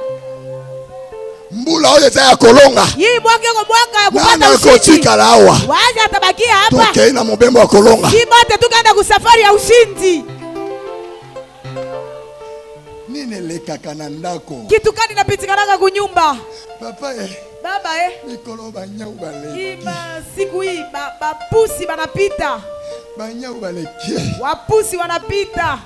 mbula oyo eza ya kolonga Hii mwaka iko mwaka ya kupata nana ushindi. ekotikala awa Waje atabakia hapa. tokei na mobembo ya kolonga Hii mote tukaenda kusafari ya ushindi. nini elekaka na ndako Kitu kani napitikanaga kunyumba. papa Baba mikolo banyau hii baleki siku hii bapusi banapita. banyau baleki Wapusi wanapita.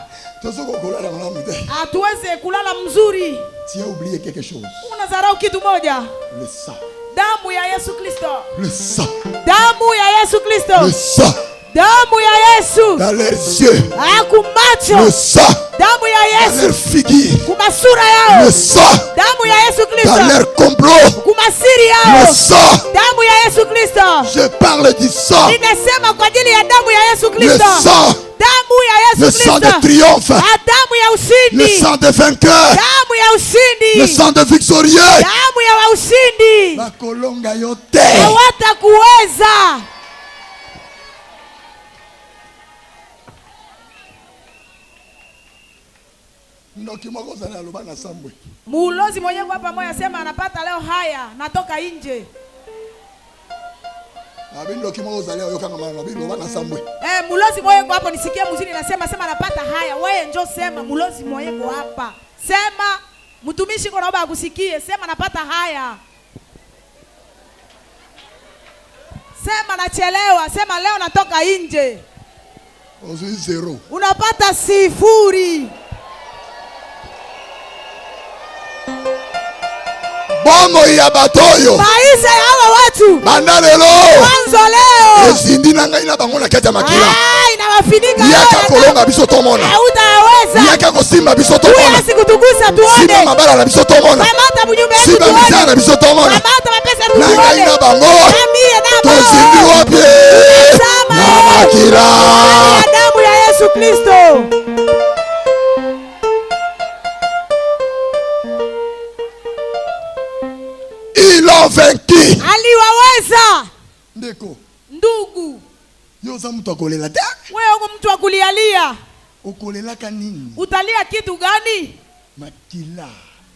tozokokolala malamu te Hatuweze kulala mzuri. tu as oublié quelque chose Unadharau kitu moja. le sang Damu ya Yesu Kristo. le sang Damu ya Yesu Kristo. le sang Damu ya Yesu. dans leurs yeux Kumacho. le sang Damu ya dans Yesu. leurs figures Kumasura yao. le sang Damu ya Yesu dans Kristo. leurs complots Kumasiri le yao. sang Damu ya Yesu Kristo. je parle du sang Ninasema kwa ajili ya damu ya Yesu le Kristo. sang Damu ya le Yesu sang de Kristo. triomphe Damu ya le ushindi. sang de vainqueur Damu ya ushindi. le sang de victorieux Damu ya ushindi. bakolonga yo te Hawatakuweza. ndokimoko zana aloba na sambwe. Mulozi mwenyewe hapa moyo asema anapata leo haya, natoka nje. Abindo kimoko zana leo kanga mama abindo aloba na sambwe. Mulozi mwenyewe hapo nisikie muzini nasema anapata haya. Wewe njoo sema mulozi mwenyewe hapa. Sema mtumishi kwa naomba akusikie, sema anapata haya. Sema nachelewa, sema leo natoka nje. Ozui 0. Unapata 0. Bomo ya batoyo. Maisha ya hawa watu. Bandalelo. Mwanzo leo. Ezindi nanga ina bangona kata makila. Inawafinika. Yaka kolonga biso tomona. Hautaweza. Yaka kosimba biso tomona. Wewe sikutugusa tuone. Sima mabala na biso tomona. Kamata bunyumba yetu tuone. Sima misana biso tomona. Kamata mapesa rudi tuone. Nanga ina bango. Nambie nabo. Tozindi wapi? Na makila. Ya damu ya Yesu Kristo. Ils l'ont vaincu. Aliwaweza. Ndeko. Ndugu. Yoza mtu akolela ta. Wewe uko mtu akulialia. Ukolela kanini? Utalia kitu gani? Makila.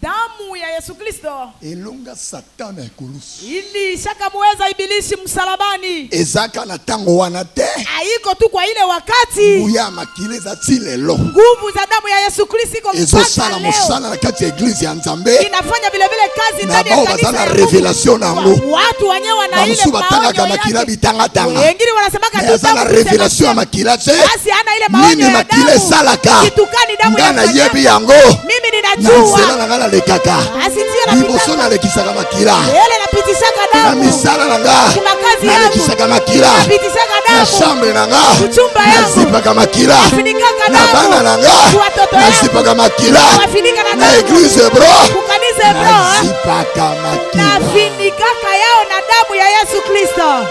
Damu ya Yesu Kristo. Elonga Satana ekulusu. Ili shaka muweza ibilisi msalabani. Ezaka na tango wana te. Haiko tu kwa ile wakati. Uya makile za tilelo. Nguvu za damu ya Yesu Kristo iko mpaka leo. Ezosala musala na kati ya eglise ya Nzambe. Inafanya vile vile kazi ndani ya kanisa. Na revelation na ngo. Watu wenyewe na ile maonyo yake. Makila bitanga tanga. Wengine wanasemaka tu sana revelation ya makila te. Basi ana ile maonyo ya damu. Makile salaka. Kitukani damu ya Ngana yebi yango. Mimi ninajua. Na sala ngala lekaka. Ibosona lekisaka makila. Ele napitisaka damu. Na misala nanga. Kimakazi yangu. Lekisaka makila. Napitisaka damu. Na chambre nanga. Kuchumba yangu. Nasipaka makila. Nafinikaka damu. Na bana nanga. Watoto yangu. Nasipaka makila. Nafinika na damu. Na eglise bro. Kukanisa bro. Nasipaka makila. Nafinikaka yao na damu ya Yesu Kristo.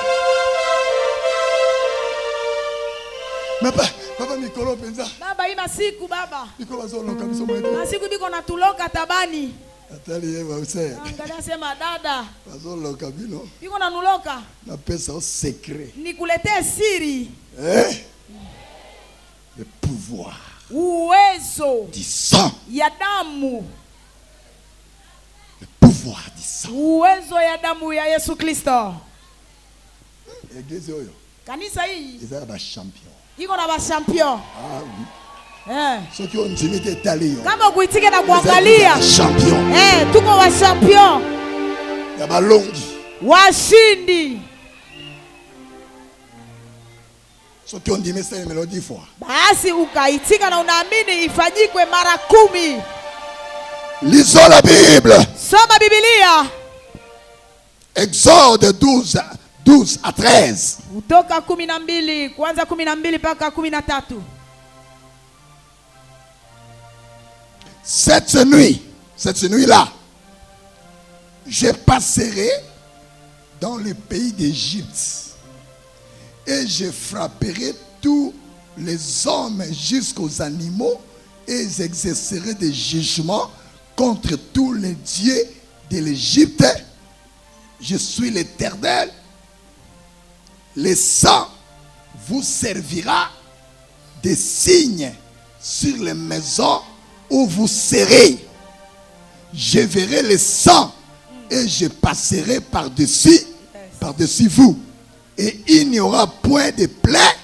Baba mikolo penza. Baba hii masiku baba. Biko bazoloka biso mwetu. Masiku biko natuloka tabani. Atali yeba use. Angalia sema dada. Bazoloka bino. Biko nanuloka. Na pesa au secret. Nikuletee siri. Le pouvoir. Uwezo. Du sang. Ya damu. Le pouvoir du sang. Uwezo ya damu ya Yesu Kristo. Eglise oyo. Kanisa hii. Ezaka ba champion. Iko na ba champion. Ah oui. Soki onzimite tali yo. Kama kuitike na kuangalia. Champion. Tuko wa champion. Ya balongi. Washindi. Soki ondime sele melodi fois. Basi ukaitika na unaamini ifanyikwe mara 10. Lisons la Bible. Soma Biblia. Exode 12 à 13. Kutoka 12 kuanza 12 mpaka 13. Cette nuit-là, je passerai dans le pays d'Égypte et je frapperai tous les hommes jusqu'aux animaux et j'exercerai des jugements contre tous les dieux de l'Égypte. Je suis l'Éternel. Le sang vous servira de signe sur les maisons où vous serez. Je verrai le sang et je passerai par-dessus vous. Et il n'y aura point de plaie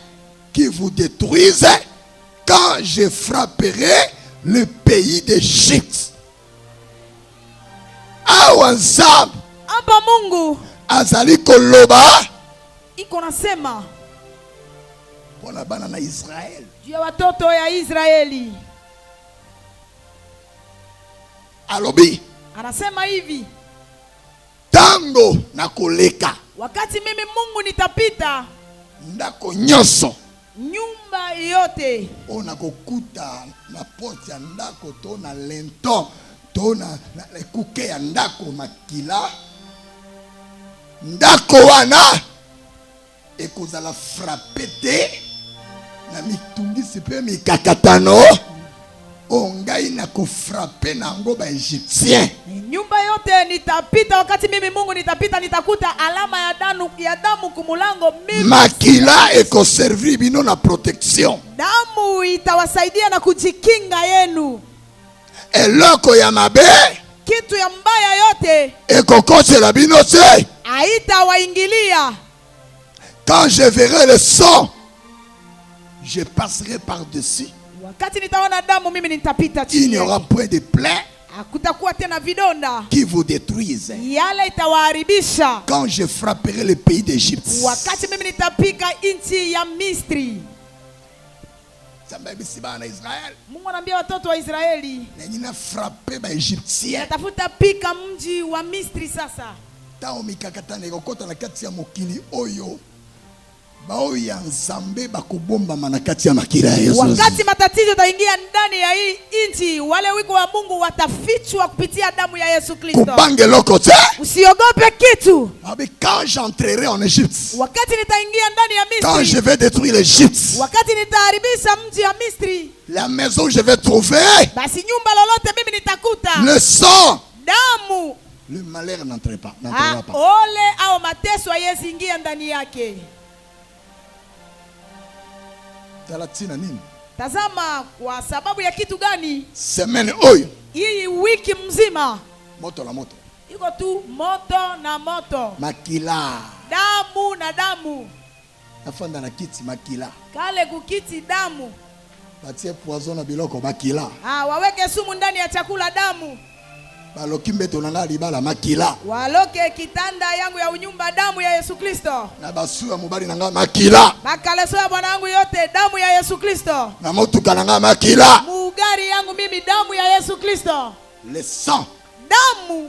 qui vous détruise quand je frapperai le pays d'Égypte. Awanzam. Amba Mungu. Azali koloba. Iko nasema. Pona bana na Israel. Juu ya watoto ya Israeli. Alobi. Anasema hivi. Tango na koleka. Wakati mimi Mungu nitapita. Ndako nyoso. Nyumba yote. Ona kokuta na porte ya ndako to na lenton to na ekuke ya ndako makila. Ndako wana ekozala frappé te na mitungisi pe mikakatano. Ongai na kufrape na ngo ba Egyptien. Nyumba yote nitapita, wakati mimi Mungu nitapita nitakuta alama ya damu kumulango mimi. Makila eko servir bino na protection. Damu itawasaidia na kujikinga yenu. eloko ya mabe kitu ya mbaya yote ekokosela bino te. haitawaingilia. Quand je verrai le sang, je passerai par-dessus. Wakati nitaona damu mimi nitapita Il chini n'y aura yake. point de plaie Hakutakuwa tena vidonda qui vous détruise. yale itawaharibisha. Quand je frapperai le pays d'Égypte. Wakati mimi nitapika nchi ya Misri. Mungu anaambia watoto wa Israeli, Nina frappé ba Égyptien. natafuta pika mji wa Misri sasa. Tao mikakatana ekokota na kati ya mokili oyo. Bao ya nzambe bakobomba manakati ya makila ya Yesu. Wakati matatizo taingia ndani ya hii nchi, wale wiko wa Mungu watafichwa kupitia damu ya Yesu Kristo. Kubange loko te. Usiogope kitu. Abe quand j'entrerai en Égypte. Wakati nitaingia ndani ya Quand je Misri. vais détruire l'Égypte. Wakati nitaharibisha mji wa Misri. La maison que je vais trouver. Basi nyumba lolote mimi nitakuta. Le sang. Damu. Le malheur n'entrera pas. Ole au mateso hayezi ingia ndani yake. Tazama kwa sababu ya kitu gani? Semaine oyo. Hii wiki mzima. Moto la moto. Iko tu moto na moto. Makila. Damu na damu. Afanda na kiti makila. Kale kukiti damu. Batie poison na biloko makila. Waweke sumu ndani ya chakula damu. Baloki mbeto nanga libala makila. Waloke kitanda yangu ya unyumba damu ya Yesu Kristo. Na basuya mubali nanga makila. Bakaleso ya bwana wangu yote damu ya Yesu Kristo. Na motuka nanga makila. Mugari yangu mimi damu ya Yesu Kristo. Le sang. Damu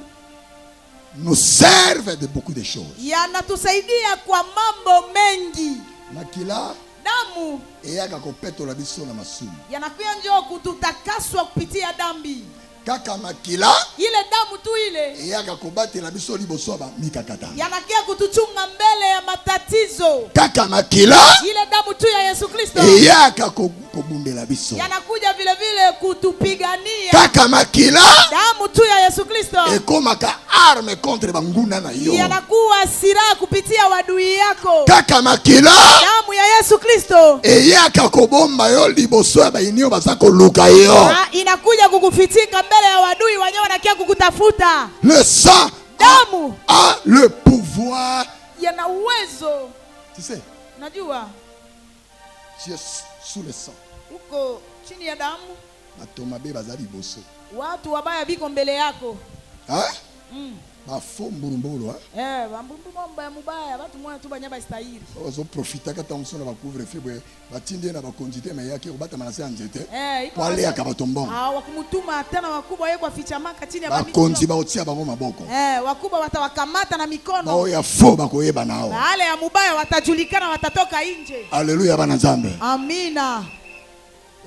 nous servent de beaucoup de choses. Yanatusaidia kwa mambo mengi. Makila. Damu eyaka kopetola biso na masumu. Yanakuya njoo kututakaswa kupitia dambi. Kaka makila. Ile damu tu ile. eyaka kobatela biso liboso ba mikakata. Yanakia kutuchunga mbele ya matatizo. Kaka makila. Ile damu tu ya Yesu Kristo. eyaka kobundela biso. Yanakuja vile vile kutupigania. Kaka makila. Damu tu ya Yesu Kristo. ekomaka arme contre banguna na yo. Yanakuwa silaha kupitia wadui yako. Kaka makila. Damu ya Yesu Kristo. eyaka kobomba yo liboso ya bainio baza koluka yo. Inakuja kukufitika mbele ya wadui wanyo wanakia kukutafuta. Le sang damu a le pouvoir. Yana uwezo. Tu sais, najua tu es sous le sang. Uko chini ya damu. Batomabe bazali boso. Watu wabaya biko mbele yako. Bafo mburumbolo bambumbu mubaya watu mwana tu banyaba stahili. Ozo profita kata musona ba couvre fibre batinde na ba konjite me yake ubata manase anjete. Wale akabatombo. Wakumutuma tena wakubwa yeye kwa ficha maka chini ya ba konji ba otia bango maboko. Wakubwa watawakamata na mikono. Bao ya fo bakoyeba nao. Wale ya mubaya watajulikana watatoka nje. Haleluya bana Nzambe. Amina.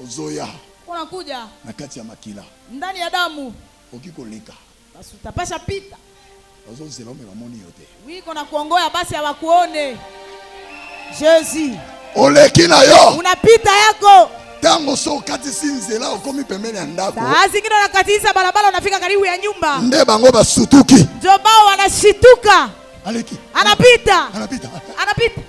Ozoya. Kuna kuja na kati ya makila. Ndani ya damu. Okikoleka. Basi utapasha pita. Ozo zelome bamoni yote. Wiko na kuongoya basi hawakuone. Jésus. Oleki na yo. Unapita yako. Tango so kati sinzela okomi pembeni ya ndako. Sasa kile unakatiza barabara unafika karibu ya nyumba. Nde bango basutuki. Ndio bao wanashituka. Aleki. Anapita. Anapita.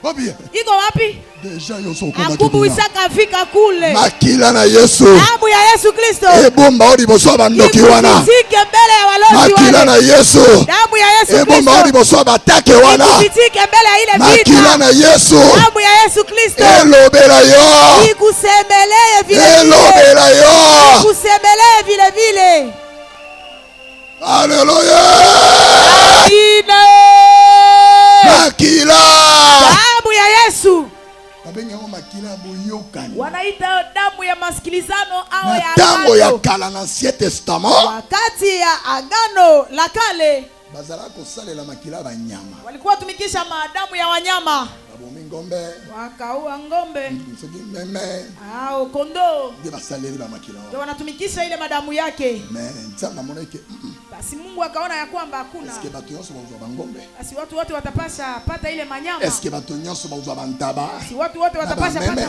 Wapi? Iko wapi? Deja yo so koma Akubuisa kafika kule. Makila na Yesu. Damu ya Yesu Kristo. Ebomba odi boso bandoki wana. Ikufitike mbele ya walozi wana. Makila na Yesu. Damu ya Yesu Kristo. Ebomba odi boso batake wana. Ikufitike mbele ya ile vita. Makila na Yesu. Damu ya Yesu Kristo. Elobela yo. Ikusemelee vile vile. Elobela yo. Ikusemelee vile vile. Haleluya. Amina. Makila. Damu ya Yesu. Makila boyokani. Wanaita damu ya masikilizano au ya damu ya kala na Ancien Testament. Wakati ya agano la kale. Bazala kosalela makila banyama. Walikuwa tumikisha madamu ya wanyama. Babomi ngombe. Wakaua ngombe. Msogi meme. Au kondoo. Ndio basaleli ba makila. Ndio wanatumikisha ile madamu yake. Nzamba moneke. Basi Mungu akaona ya kwamba hakuna. Eske batu nyonso bauzwa bangombe? Basi watu wote watapasha pata ile manyama. Eske batu nyonso bauzwa bantaba? Basi watu wote watapasha pata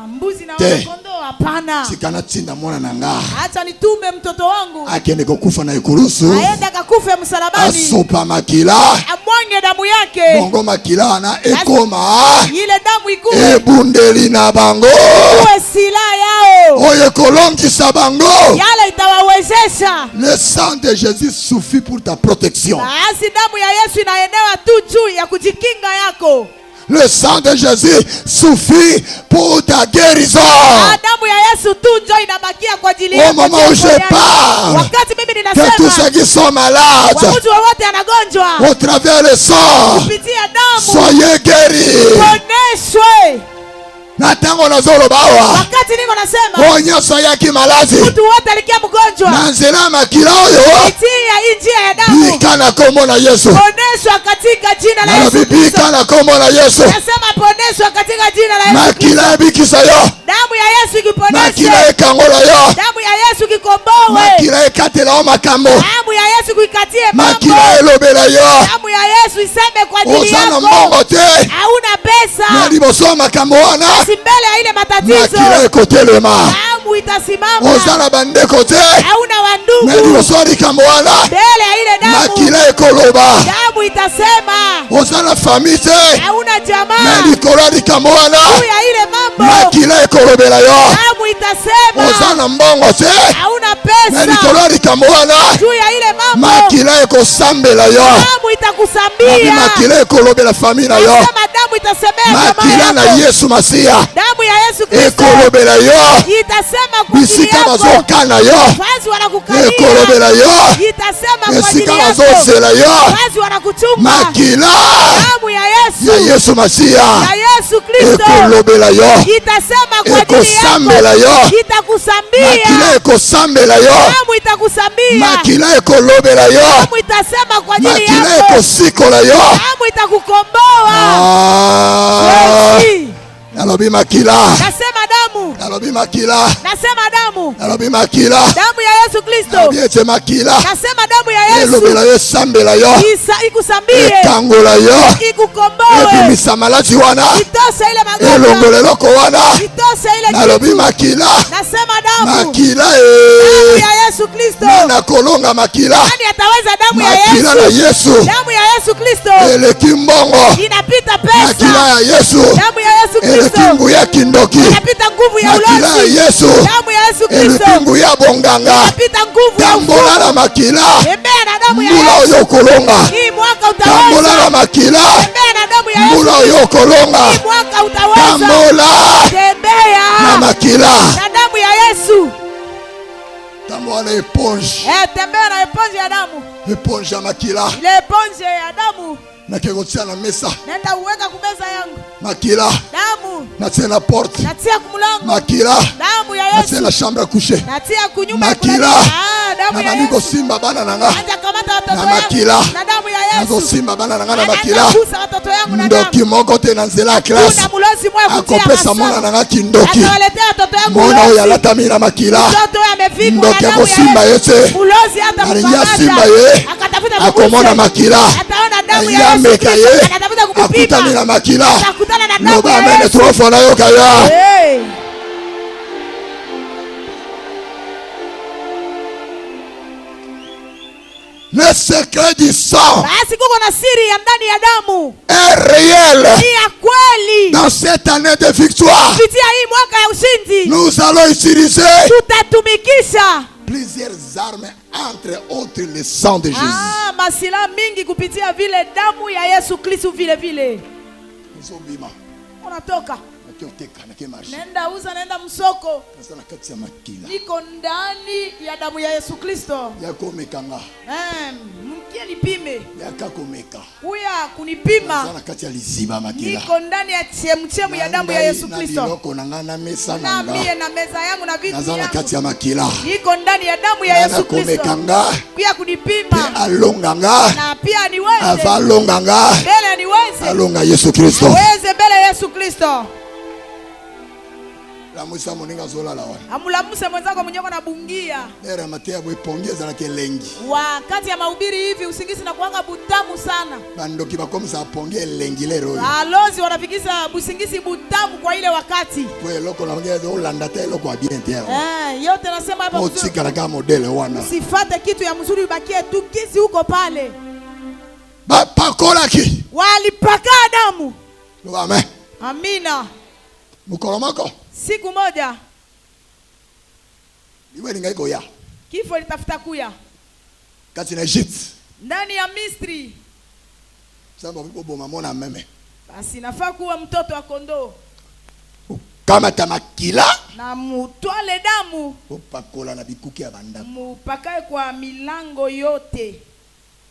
mbuzi na kondoo? Hapana. Sikana tinda mwana nanga. Acha nitume mtoto wangu. Akende kukufa na ikurusu. Aende akakufe msalabani. Asopa makila. Amwange damu yake. Bongo makila na ekoma. Ile damu ikuwe. Ebundeli na bango. Ikuwe silaha yao. oyo kolongisa bango. yale itawawezesha. Le sang de Jésus suffit pour ta protection. Basi damu ya Yesu inaenewa tu juu ya kujikinga yako. Le sang de Jésus suffit pour ta guérison. Damu ya Yesu tu ndio inabakia kwa ajili Au yako. moment où je parle, Wakati mimi que tous ceux ninasema qui sont malades, wagonjwa wote anagonjwa au travers le sang, kupitia damu soyez guéris. poneshwe. Na tango nazolo bawa, Wakati niko nasema onyo soyaki malazi, mtu wote alikia mgonjwa na nzela makila oyo, kupitia hii njia ya damu bikana kombo na Yesu. poneshwa katika jina la Na Yesu Kristo. bibikana kombo na Yesu. Nasema poneshwa katika jina la Yesu Kristo. Makila bikisa yo, Damu ya Yesu ikiponeshe. makila ekangola yo, Damu ya Yesu ikikomboe. makila ekatela o makambo, Damu ya Yesu kuikatie mambo. makila elobela yo. Damu ya Yesu iseme kwa ajili Ozana yako. mbongo te, Hauna na pesa. liboso makambo wana, Si mbele ya ile matatizo. makila ekotelema. Damu itasimama. Ozana bandeko te, Hauna na wandugu. liboso likambo wana, Mbele ya ile damu. makila ekoloba. Damu itasema. Ozana fami te, Hauna na jamaa. likolo likambo wana, Juu ya ile mambo. makila ekolobela yo. Damu itasema. Ozana mbongo te, Hauna na pesa. likolo likambo wana, Juu ya ile mambo. makila ekosambela yo. Damu itakusambia. Makila ekolobela fami na yo. Nasema damu itasemea Makila jamaa na yako. Yesu Masia Damu ya Yesu Kristo ekolobela yo. itasema kwa ajili Bisika yako. bazokana yo, Wazi wanakukalia. ekolobela yo. Itasema kwa Esika ajili yako. bazozela yo, Wazi wanakuchunga. makila Damu ya Yesu. ya Yesu Masia Ya Yesu Kristo ekolobela yo, itasema kwa ajili ekosambela yako. yo. Itakusambia. Makila ekosambela yo, Damu itakusambia. makila ekolobela yo, Damu itasema kwa ajili makila yako. ekosikola yo. Damu itakukomboa. Yesu. Nalobi makila, Nasema damu. nalobi makila, Nasema damu. nalobi makila, Damu ya Yesu Kristo. nalobi ete makila Nasema damu ya Yesu elobela yo, esambela yo, ikusambie, ekangola yo, ikukomboe, ebimisa maladi wana, itose ile magonjwa, elongola eloko wana. itose ile Nalobi kitu. makila, Nasema damu. makila Damu ya Yesu Kristo. na kolonga makila, Nani ataweza damu ya makila na Yesu? Yesu Damu ya Yesu Kristo eleki mbongo, inapita makila pesa. ya Yesu Damu ya Yesu eleki Kristo nguvu ya kindoki, inapita nguvu ya makila ya ulozi. Yesu Damu ya Yesu Kristo eleki nguvu ya bonganga, inapita nguvu ya tambola na ufumu. makila, Tembea na damu ya mbula Yesu. oyo kolonga, Hii mwaka tambola na utaweza. makila, Tembea na damu ya mbula Yesu. oyo kolonga, Hii mwaka utaweza. tambola na Tembea makila, na damu ya Yesu. tambola na eponge, Tembea na eponge ya damu. eponge ya makila, Ile eponge ya damu nakekotia na mesa, nenda uweka kumeza yangu. makila Damu natia na porte, natia kumulango. makila Damu ya natia na Yesu chambre à coucher, natia kunyumba ya makila kulala. Damu na ya bandiko Yesu. simba bana nanga, Acha kamata watoto na yangu makila na damu ya Yesu. nazosimba bana nanga na Anaanza makila, kugusa watoto yangu na damu. ndoki moko te na nzela ya Kuna klase mulozi mwe kutia akopesa mwana masamu. nanga kindoki, Atawaletea watoto yangu mona oyo mulozi. alatami na makila, Mtoto huyo amefikwa na ndoki damu ya akosimba ye Yesu. te, Mulozi hata alingia mkamata. simba ye, Akatafuta akomona mguse. makila, Ataona damu ya alingia Yesu meka Kristo. ye, Akatafuta akutami kumupima. na makila, Atakutana na damu loba ya amene Yesu. trofo na yo kaya. Hey. Le secret du sang Basi kuko na siri ya ndani ya damu. est réel. Ni ya kweli. Dans cette année de victoire, Kupitia hii mwaka ya ushindi nous allons utiliser tutatumikisha plusieurs armes, entre autres le sang de Jésus. masilaha mingi kupitia vile damu ya Yesu Kristo. Vile vile Nzobima, unatoka nakioteka, nakimashi, nenda uza, nenda msoko, nasana kati ya makila, niko ndani ya damu ya Yesu Kristo. yakomekanga, Mkie nipime, yakakomeka, kuya kunipima, nasana kati ya liziba makila. niko ndani ya chemchemu ya damu ya Yesu Na Kristo. biloko nanga na mesa Na nanga, mie na meza yangu na vitu nazana yangu kati ya makila, niko ndani ya damu ya Yesu Kristo. nakomekanga, Pia pe kunipima alonganga, na pia niweze avalonganga, mbele, niweze alonga Yesu Kristo. aweze mbele ya Yesu Kristo. La musa moninga zola la wana. Amulamuse mwenzako mwenyeko na bungia. Nera matea bwe pongeza na kelengi. Wakati ya mahubiri hivi usingizi na kuanga butamu sana. Bandoki bakomisa ponge lengi lero. Alozi wanafikisha busingizi butamu kwa ile wakati. Kwe loko na ngeze ulanda te loko wa bien terre. Yote nasema hapa mzuri. Otsika na kama modele wana. Usifate kitu ya mzuri, ubakie tu kisi huko pale. Ba pakola ki. Walipaka damu. Amen. Amina. Mukolomako. Siku moja Kifo litafuta kuya Kati na Egypte. ndani ya Misri. Samba bibo mama meme. Basi nafaa kuwa mtoto wa kondoo. Kama tamakila Na mutwale damu. opakola na bikuki ya banda. Mupakae kwa milango yote.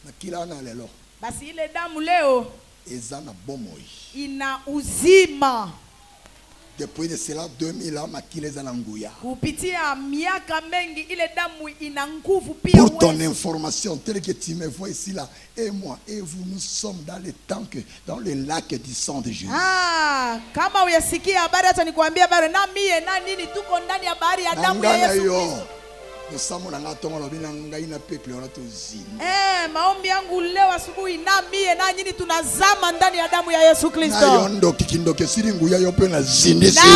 Makila na lelo. Basi ile damu leo Ezana bomoi. ina uzima. Depuis de cela 2000 ans makila ezana nguya. Kupitia miaka mengi ile damu ina nguvu pia. Pour ton information, tel que tu me vois ici là, et moi et vous, nous sommes dans le temps que dans le lac du sang de Jésus. Kama uyasikia habari, acha nikwambie habari. Na mie na nini tuko ndani ya bahari ya damu ya Yesu Kristo. Maombi yangu leo asubuhi, na mie na nyinyi tunazama ndani ya damu ya Yesu Kristo. Na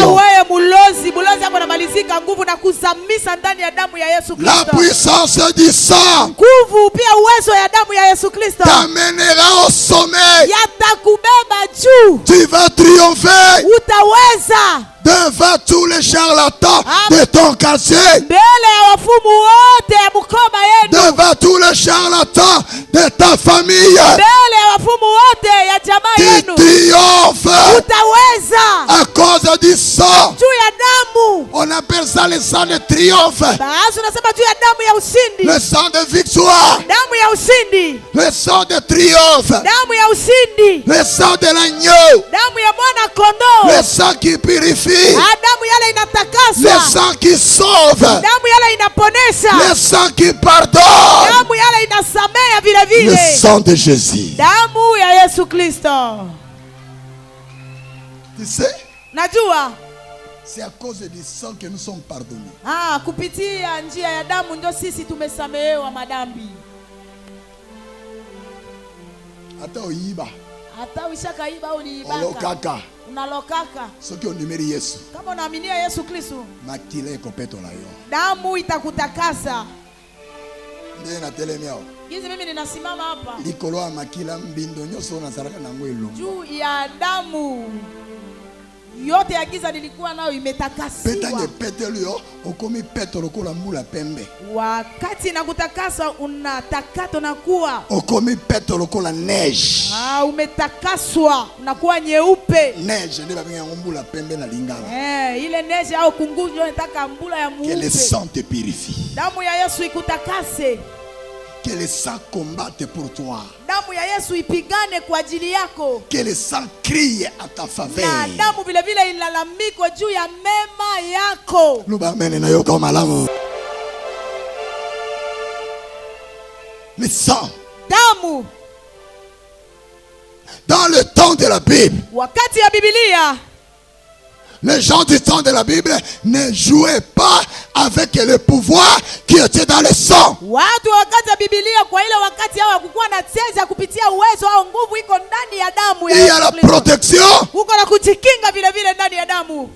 wewe mulozi hapo anamalizika nguvu na kuzamisha ndani ya damu ya Yesu Kristo. La puissance du sang. Nguvu pia uwezo ya damu ya Yesu Kristo. T'amènera au sommet. Yatakubeba juu. Tu vas triompher. Utaweza. Devant tous les charlatans de ton quartier. Devant tous les charlatans de ta famille. Tu triomphes à cause du sang. On appelle ça le sang de triomphe. Le sang de victoire. Le sang de triomphe. Le sang de l'agneau. Le sang qui purifie. Le sang qui sauve. Le sang qui pardonne. Le sang de Jésus. Tu sais, c'est à cause du sang que nous sommes pardonnés. Kupitia njia ya damu ndio sisi tumesamehewa madhambi. Hata uiba. Hata ushakaiba au uliibaka. Olokaka. Unalokaka. Soki onimeri Yesu. Kama unaaminia Yesu Kristo. Makila ikopeto la yo. Damu itakutakasa. Ndiye na telemeo. Gizi mimi ninasimama hapa. Likolo ya makila mbindo nyoso na saraka na ngwelo. Juu ya damu yote ya giza nilikuwa nayo imetakasiwa. Petange petelio okomi petolo kola mbula pembe. Wakati nakutakasa unatakata na kuwa okomi petolo kola neige. Umetakaswa unakuwa nyeupe. Neige ndio babinga mbula pembe na lingala. Ile neige au kunguzi ndio nataka mbula ya mweupe. Que le sang te purifie. Damu ya Yesu ikutakase. Que le sang combatte pour toi. Damu ya Yesu ipigane kwa ajili yako. Que le sang crie à ta faveur. Na damu vile vile ilalamiko juu ya mema yako. Luba mene na yoko malamu. Le sang. Damu. Dans le temps de la Bible. Wakati ya Biblia. Les gens du temps de la Bible ne jouaient pas avec le pouvoir qui était dans le sang. Watu wakati ya Biblia kwa ile wakati hao hakukuwa na cheza kupitia uwezo au nguvu iko ndani ya damu ya Yesu. Il y a la protection. Uko na kujikinga vile vile ndani ya damu.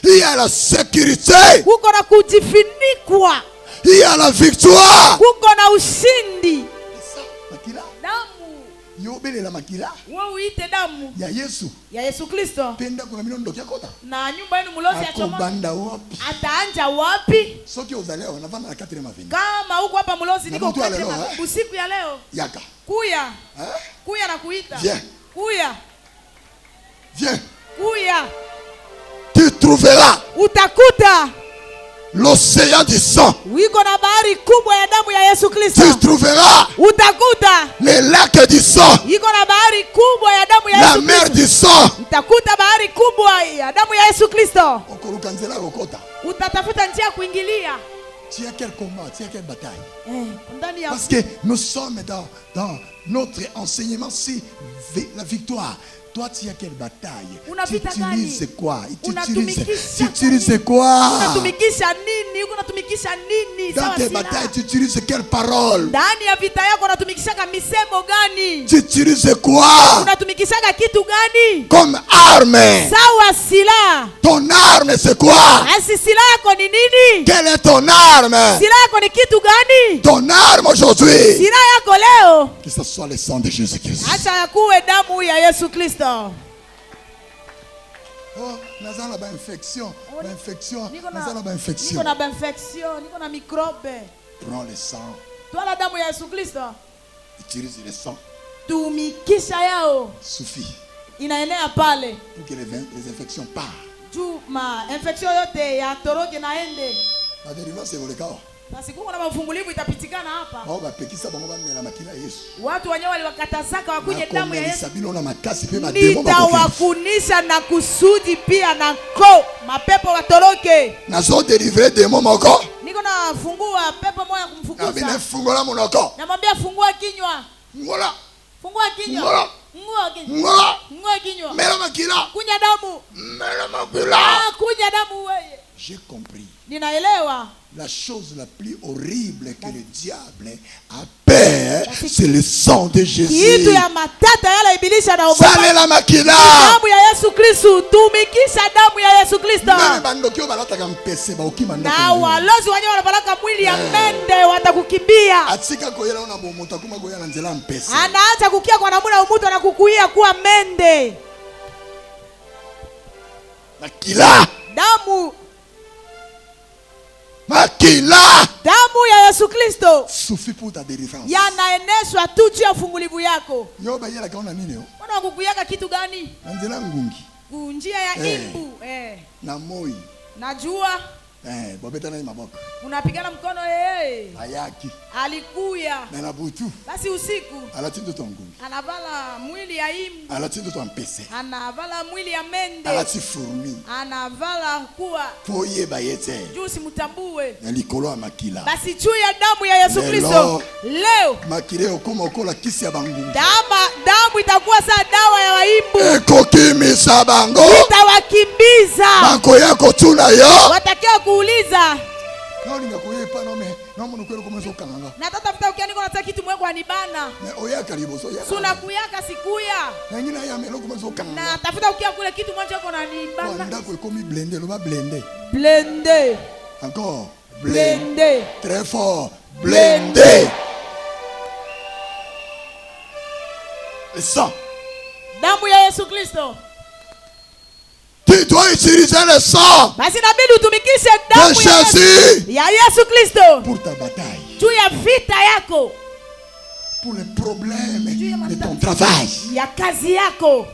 Il y a la sécurité. Uko na kujifunikwa. Il y a la victoire. Uko na ushindi. Damu. Yobele la makila. Wewe uite damu ya Yesu. Ya Yesu Kristo. Penda kuna minondo kia kota. Na nyumba yenu mlozi achoma. Akobanda wapi? Ataanja wapi? Soki uzaleo na vana na 4e avenue. Kama huko hapa mlozi niko kwa usiku ya leo. Yaka. Kuya. Kuya na kuita. Viens. Kuya. Viens. Kuya. Tu trouveras. Utakuta. L'océan du sang. Wiko na bahari kubwa ya damu ya Yesu Kristo. Tu trouveras. Utakuta. Le lac du sang. Wiko na bahari kubwa ya damu ya Yesu Kristo. La mer du sang. Utakuta bahari kubwa ya damu ya Yesu Kristo. Okoruka nzela kokota. Utatafuta njia kuingilia. Tu as quel combat, tu as quelle bataille? Ndani ya parce que nous sommes dans notre enseignement, c'est la victoire. Toi, tu as quelle bataille? Tu utilises quoi? Tu utilises quoi? Dans tes batailles, tu utilises quelle parole? Tu utilises quoi? Comme arme. Ton arme, c'est quoi? Quelle est ton arme? Ton arme aujourd'hui. Que ce soit le sang de Jésus-Christ. Oh, nazala ba infection, ba infection, nazala ba Niko infection. na infection, niko na microbe. Prends le sang, Twala damu ya Yesu Kristo. utilise le sang, Tumikisha yao. suffit Inaenea pale. pour que les infections partent. Juu ma infection yote ya toroke naende. La délivrance c'est le cas. Na siku kuna mafungulivu itapitikana hapa. Bao ba pekisa bango ba mela makila Yesu. Watu wenyewe waliwakatazaka wakuje damu ya Yesu. Sabilo na makasi pe ba demo ba. Nitawafunisha na kusudi pia na ko mapepo watoroke. Nazo délivrer démon moko. Niko na fungua pepo moja Na kumfukuza. bine fungola monoko. Namwambia fungua kinywa. Ngola. Fungua kinywa. Ngola. Fungua kinywa. Ngola. Fungua kinywa. Mela makila. Kunya damu. Mela makila. Kunya damu wewe. J'ai compris. Ninaelewa. La chose la plus horrible que le diable a peur, c'est le sang de Jésus. Kitu ya matata yale ibilisi anaogopa. Sale la makila. Damu ya Yesu Kristo, tumikisha damu ya Yesu Kristo. Meme bandokio balataka mpese ba ukima ndako. Na walozi wenyewe wanapeleka mwili ya mende watakukimbia. Atika koyela una bomoto kuma koyela nzela mpese. Anaacha kukia kwa namuna umutu anakukuia kuwa mende. Makila. Damu. Makila. Damu ya Yesu Kristo. Suffit pour ta délivrance. Yanaeneshwa tu juu ya ufungulivu yako. Yo ba yela kaona nini yo? Wana kukuyaka kitu gani? Nzela ngungi. Kunjia ya imbu. Na moi. Najua. Bobeta na maboko. Unapigana mkono Ayaki. Alikuya. Na na butu. Basi usiku. Alatindo to ngungi. Anavala mwili ya imbu. Alatindo to mpese. Anavala mwili ya mende. Alati fourmi. Anavala kuwa. Foye bayete. Juu simutambue. Na likolo ya makila. Basi juu ya damu ya Yesu Kristo. Leo. Makile okoma okola kisi ya bangungi. Damu itakuwa saa dawa ya waimbu. Ekokimisa bango. Itawakimbiza. Banko yako tuna yo. Watakiwa kuuliza. Nani ngakuyepa no me. Namu nukwelo komezo kananga. Na tatafuta ukiandika unataka kitu mweko anibana. Na oya karibu so ya. Suna kuyaka sikuya. Na ngina ya melo komezo kananga. Na tafuta ukia kule kitu mwanzo uko anibana. Wanda ko komi blender, lo ba blender. Blender. Encore. Blender. Très fort. Blender. Le sang. Damu ya Yesu Kristo. Tu dois utiliser le sang Basi inabidi utumikishe de damu Jésus ya Yesu Kristo. pour ta bataille, Juu ya vita yako. pour les problèmes de ton travail, Ya kazi yako.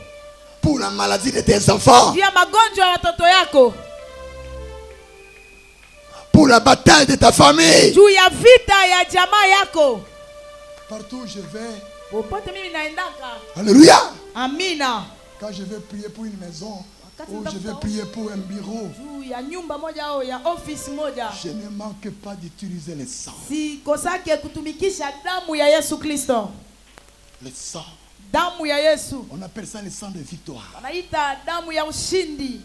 pour la maladie de tes enfants, Juu ya magonjwa ya watoto yako. pour la bataille de ta famille. Juu ya vita ya jamaa yako. Partout où je vais, Popote mimi naendaka. alléluia. Amina. Quand je vais prier pour une maison, ou je vais prier pour un bureau, Juu ya nyumba moja au ya office moja. je ne manque pas d'utiliser le sang. Sikosake kutumikisha damu ya Yesu Kristo. Le sang. Damu ya Yesu. On appelle ça le sang de victoire. Wanaita damu ya ushindi.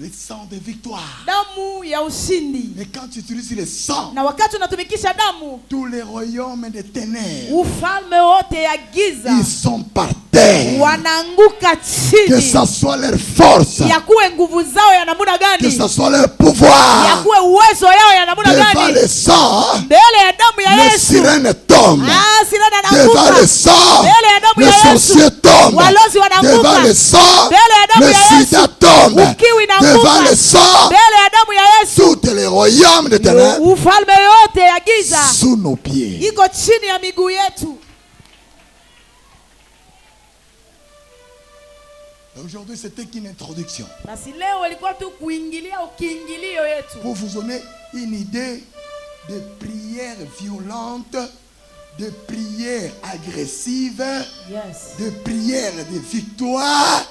Le sang de victoire. Damu ya ushindi. Et quand tu utilises le sang, Na wakati unatumikisha damu, tous les royaumes des ténèbres, ufalme wote ya giza ils sont par terre. wanaanguka Que chini. ça soit leur force, Ya kuwe nguvu zao ya namuna que gani? ça soit leur Ya pouvoir. kuwe uwezo yao ya namuna Devant gani? le sang, Mbele ya damu ya les Yesu. sirènes tombent. Sirena Devant anaanguka. le sang, Mbele ya damu les ya Yesu. sorciers tombent. Walozi wanaanguka. Devant le sang, Mbele ya damu le ya Yesu. sida tombe. Ukiwi inaanguka. Devant le sang, Mbele ya damu ya Yesu. tous les royaumes des ténèbres Ufalme yote ya giza sous nos pieds. iko chini ya miguu yetu. Aujourd'hui, c'était qu'une introduction Basi leo ilikuwa tu kuingilia ukiingilio yetu. pour vous donner une idée de prières violentes, de prières agressives, Yes. de prières de victoire,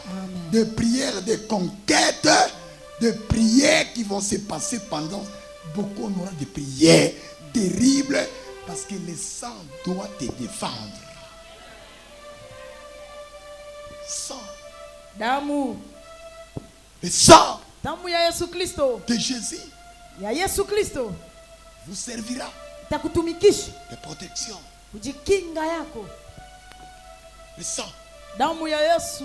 de prières de conquête, de prières qui vont se passer pendant beaucoup. On aura des prières terribles parce que le sang doit te défendre. Sang. Damu. Le sang Damu ya Yesu Kristo. de Jésus Ya Yesu Kristo vous servira itakutumikisha de protection. kujikinga yako. Le sang. Damu ya Yesu.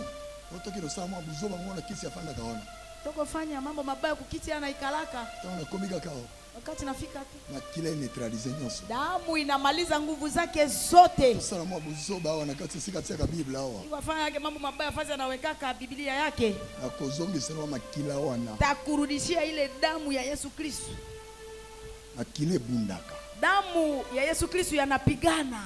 Toko fanya mambo mabaya kukiti ana ikalaka. wakati nafika tu makila neutralize nyonso. damu inamaliza nguvu zake zote. Sala mwa buzoba wana kati sika tia Biblia hawa. Iwafanya yake mambo mabaya faza anawekaka Biblia yake. Akozongisa na makila wana. Takurudishia ile damu ya Yesu Kristo. Makila ebundaka. Damu ya Yesu Kristo yanapigana.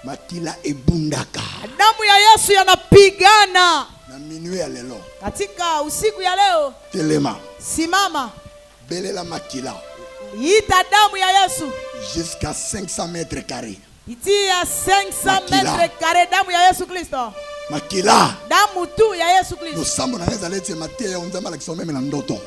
Makila ebundaka. Damu ya Yesu yanapigana. Na minue ya lelo. Katika usiku ya leo. Telema. Simama. Belela makila. Ita damu ya Yesu. Jusqu'à 500 mètres carrés. Itia 500 mètres carrés damu ya Yesu Kristo. Makila. Damu tu ya Yesu Kristo. Musambo na neza lete matia ya unzama la kisomeme na ndoto.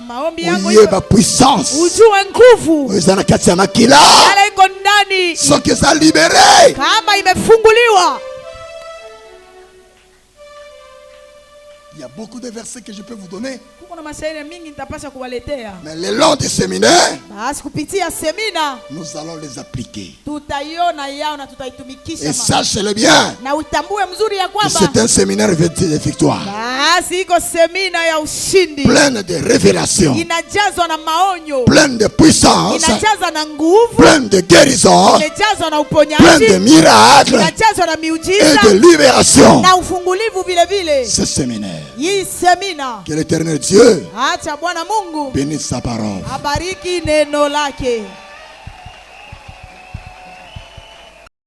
Maombi yangu Uye ba puissance. Ujue nguvu. Uzana kati ya makila. Yale iko ndani. Soki za libere. Kama imefunguliwa. Il y a beaucoup de versets que je peux vous donner. Mais le long du séminaire, nous allons les appliquer. Et sachez-le bien, que c'est un séminaire de victoire. Plein de révélations, plein de puissance, plein de guérison, plein de miracles et de libération. Ce séminaire, que l'Éternel Dieu bénisse sa parole.